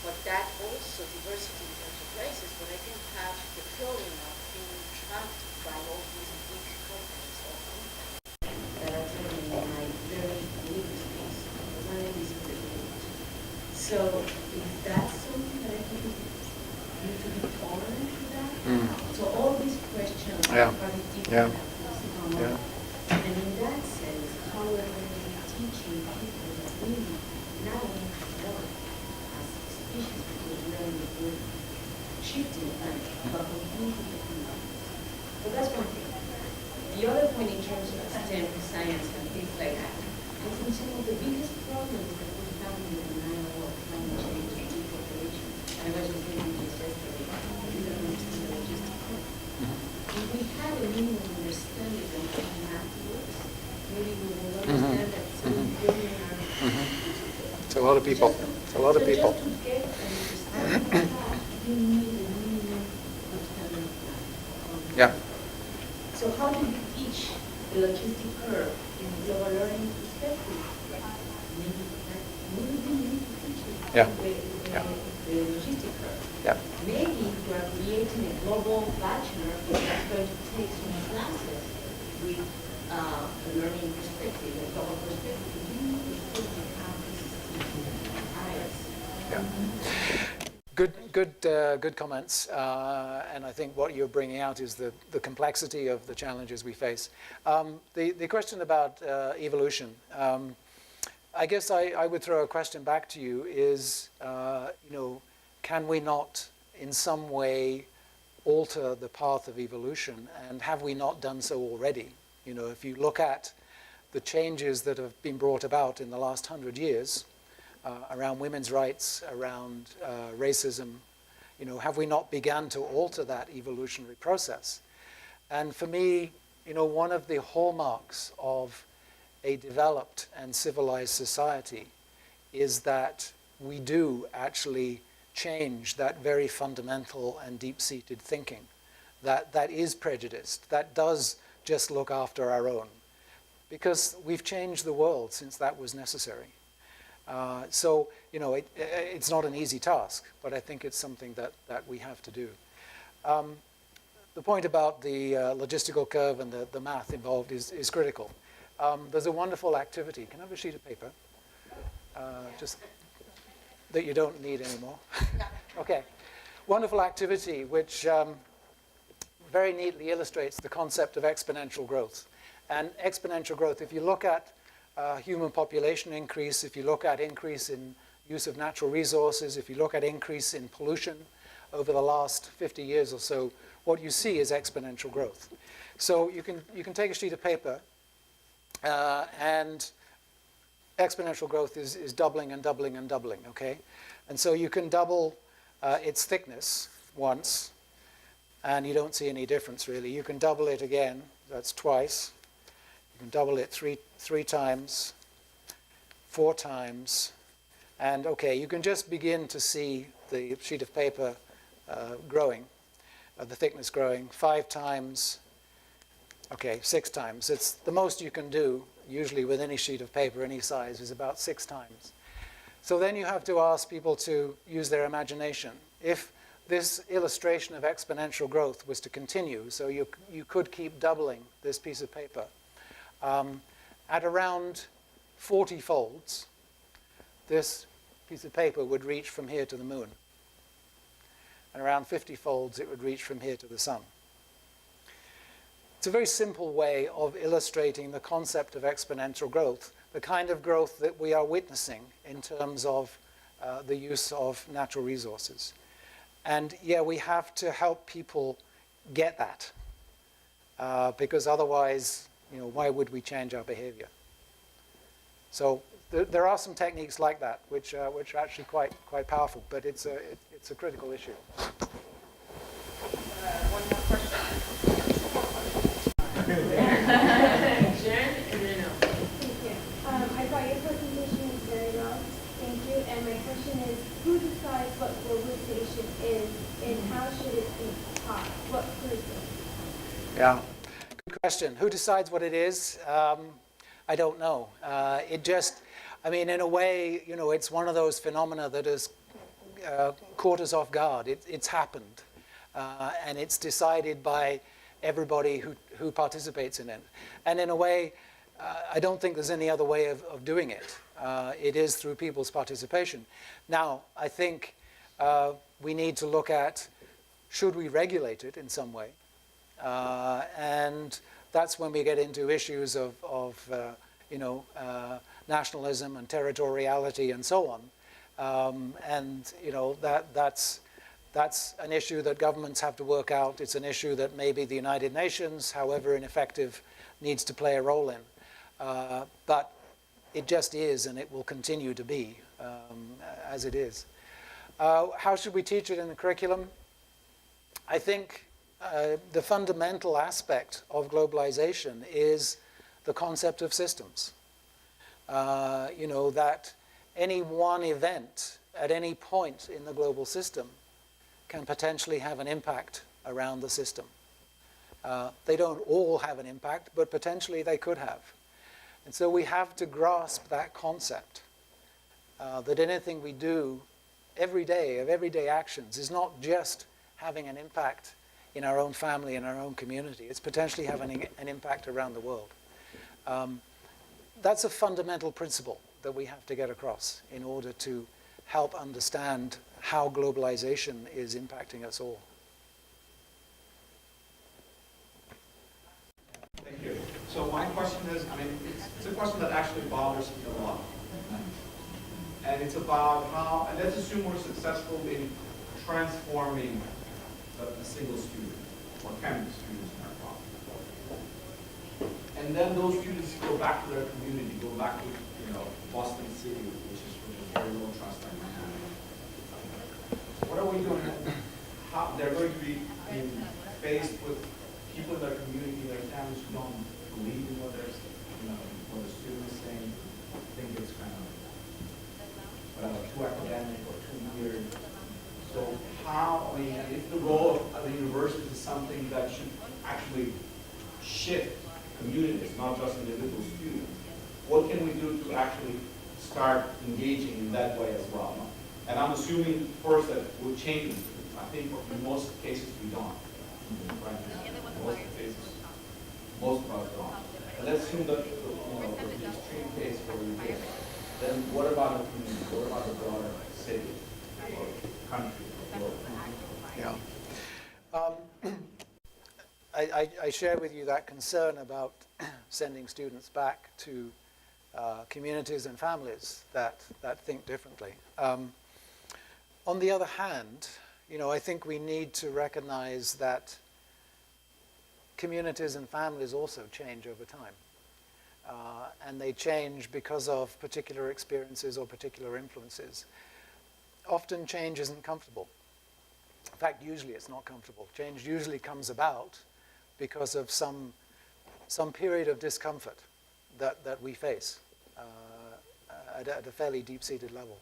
But that also diversity in terms of races, but I can have the feeling of being trapped by all these big companies or companies that are telling me my very limited space, because I am discriminated. So is that something that I think you need to be tolerant to that? So all these questions Yeah. are very deep. Yeah. Yeah. And in that sense, how are we teaching people that we not only develop as a species, because we're shifting planet, but completely different levels. So that's one thing. The other point in terms of STEM, science, and things like that, I think some of the biggest problems that we're having in the denial of climate change and depopulation, and I was just thinking this yesterday, we don't understand the logistics. If we had a minimum understanding of how math works, maybe we will understand that some billion are. It's a lot of people. It's a lot of people. Just to get an understanding of that, you need a minimum understanding of math. Yeah. So how do you teach the logistic curve in a global learning perspective? Maybe we need to teach it Yeah. the logistic curve. Yeah. Maybe you are creating a global bachelor that's going to take some classes with a learning perspective, a global perspective. You need to still have this bias. Yeah. Good comments. And I think what you're bringing out is the complexity of the challenges we face. The question about evolution, I guess I would throw a question back to you is, can we not in some way alter the path of evolution, and have we not done so already? If you look at the changes that have been brought about in the last 100 years around women's rights, around racism, have we not begun to alter that evolutionary process? And for me, one of the hallmarks of a developed and civilized society is that we do actually change that very fundamental and deep-seated thinking that is prejudiced, that does just look after our own, because we've changed the world since that was necessary. So, it's not an easy task, but I think it's something that we have to do. The point about the logistical curve and the math involved is critical. There's a wonderful activity. Can I have a sheet of paper? Just that you don't need anymore. Okay. Wonderful activity which very neatly illustrates the concept of exponential growth. And exponential growth, if you look at human population increase, if you look at increase in use of natural resources, if you look at increase in pollution over the last 50 years or so, what you see is exponential growth. So you can take a sheet of paper and exponential growth is doubling and doubling and doubling, okay? And so you can double its thickness once, and you don't see any difference really. You can double it again, that's twice. You can double it three times, 4 times, and okay, you can just begin to see the sheet of paper growing, the thickness growing, 5 times, okay, 6 times. It's the most you can do, usually with any sheet of paper, any size, is about 6 times. So then you have to ask people to use their imagination. If this illustration of exponential growth was to continue, so you could keep doubling this piece of paper, at around 40 folds, this piece of paper would reach from here to the moon. And around 50 folds, it would reach from here to the sun. It's a very simple way of illustrating the concept of exponential growth, the kind of growth that we are witnessing in terms of the use of natural resources. And yeah, we have to help people get that, because otherwise, why would we change our behavior? So there are some techniques like that which are actually quite powerful, but it's a critical issue. One more question. I thought your presentation was very well. Thank you. And my question is, who decides what globalization is, and how should it be taught? What person? Yeah, good question. Who decides what it is? I don't know. In a way, it's one of those phenomena that has caught us off guard. It's happened, and it's decided by everybody who participates in it. And in a way, I don't think there's any other way of doing it. It is through people's participation. Now, I think we need to look at, should we regulate it in some way? And that's when we get into issues of nationalism and territoriality and so on. And that's an issue that governments have to work out. It's an issue that maybe the United Nations, however ineffective, needs to play a role in. But it just is, and it will continue to be as it is. How should we teach it in the curriculum? I think the fundamental aspect of globalization is the concept of systems. That any one event at any point in the global system can potentially have an impact around the system. They don't all have an impact, but potentially they could have. And so we have to grasp that concept, that anything we do every day, of everyday actions, is not just having an impact in our own family, in our own community. It's potentially having an impact around the world. That's a fundamental principle that we have to get across in order to help understand how globalization is impacting us all. Thank you. So my question is, it's a question that actually bothers me a lot. And it's about how, and let's assume we're successful in transforming a single student, or can be students in our problem. And then those students go back to their community, go back to Boston City, which is very low trust in Miami. What are we doing? How they're going to be faced with people in their community, their families who don't believe in what the student is saying. I think it's kind of too academic or too weird. So how, if the role of the university is something that should actually shift communities, not just individual students, what can we do to actually start engaging in that way as well? And I'm assuming first that we'll change the students. I think in most cases we don't. Right? Most cases, most of us don't. And let's assume that the extreme case where we did. Then what about the community? What about the broader city or country or world? Yeah. I share with you that concern about sending students back to communities and families that think differently. On the other hand, I think we need to recognize that communities and families also change over time. And they change because of particular experiences or particular influences. Often change isn't comfortable. In fact, usually it's not comfortable. Change usually comes about because of some period of discomfort that we face at a fairly deep-seated level.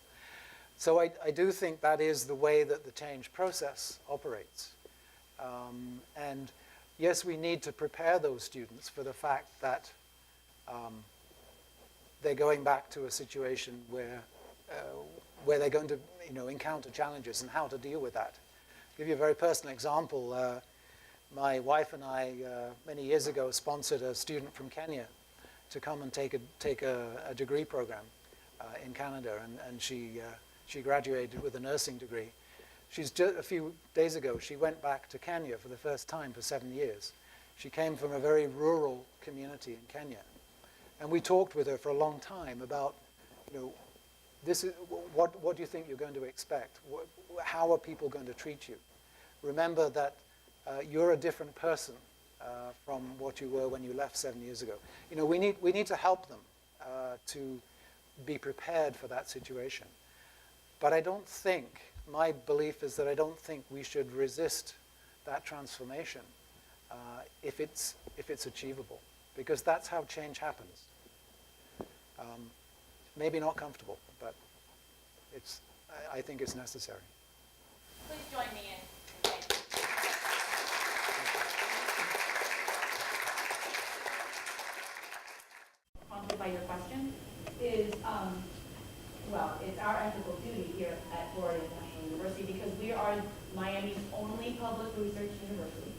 So I do think that is the way that the change process operates. And yes, we need to prepare those students for the fact that they're going back to a situation where they're going to encounter challenges and how to deal with that. I'll give you a very personal example. My wife and I, many years ago, sponsored a student from Kenya to come and take a degree program in Canada, and she graduated with a nursing degree. Just a few days ago, she went back to Kenya for the first time for 7 years. She came from a very rural community in Kenya. And we talked with her for a long time about, this is, what do you think you're going to expect? How are people going to treat you? Remember that you're a different person from what you were when you left 7 years ago. We need to help them to be prepared for that situation. But I don't think, my belief is that I don't think we should resist that transformation if it's achievable, because that's how change happens. Maybe not comfortable, but I think it's necessary. Please join me in. Prompted by your question is, it's our ethical duty here at Florida International University because we are Miami's only public research university.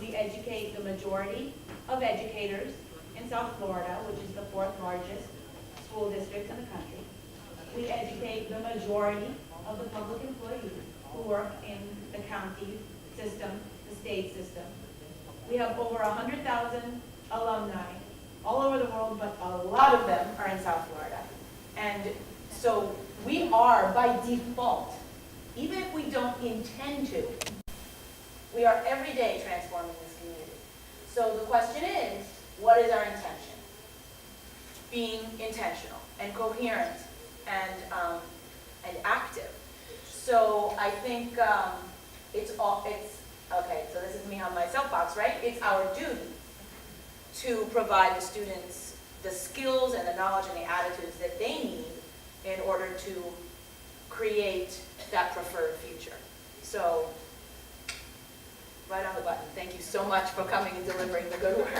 We educate the majority of educators in South Florida, which is the 4th largest school district in the country. We educate the majority of the public employees who work in the county system, the state system. We have over 100,000 alumni all over the world, but a lot of them are in South Florida. And so we are, by default, even if we don't intend to, we are every day transforming this community. So the question is, what is our intention? Being intentional and coherent and active. So I think okay, so this is me on my soapbox, right? It's our duty to provide the students the skills and the knowledge and the attitudes that they need in order to create that preferred future. So, right on the button. Thank you so much for coming and delivering the good word.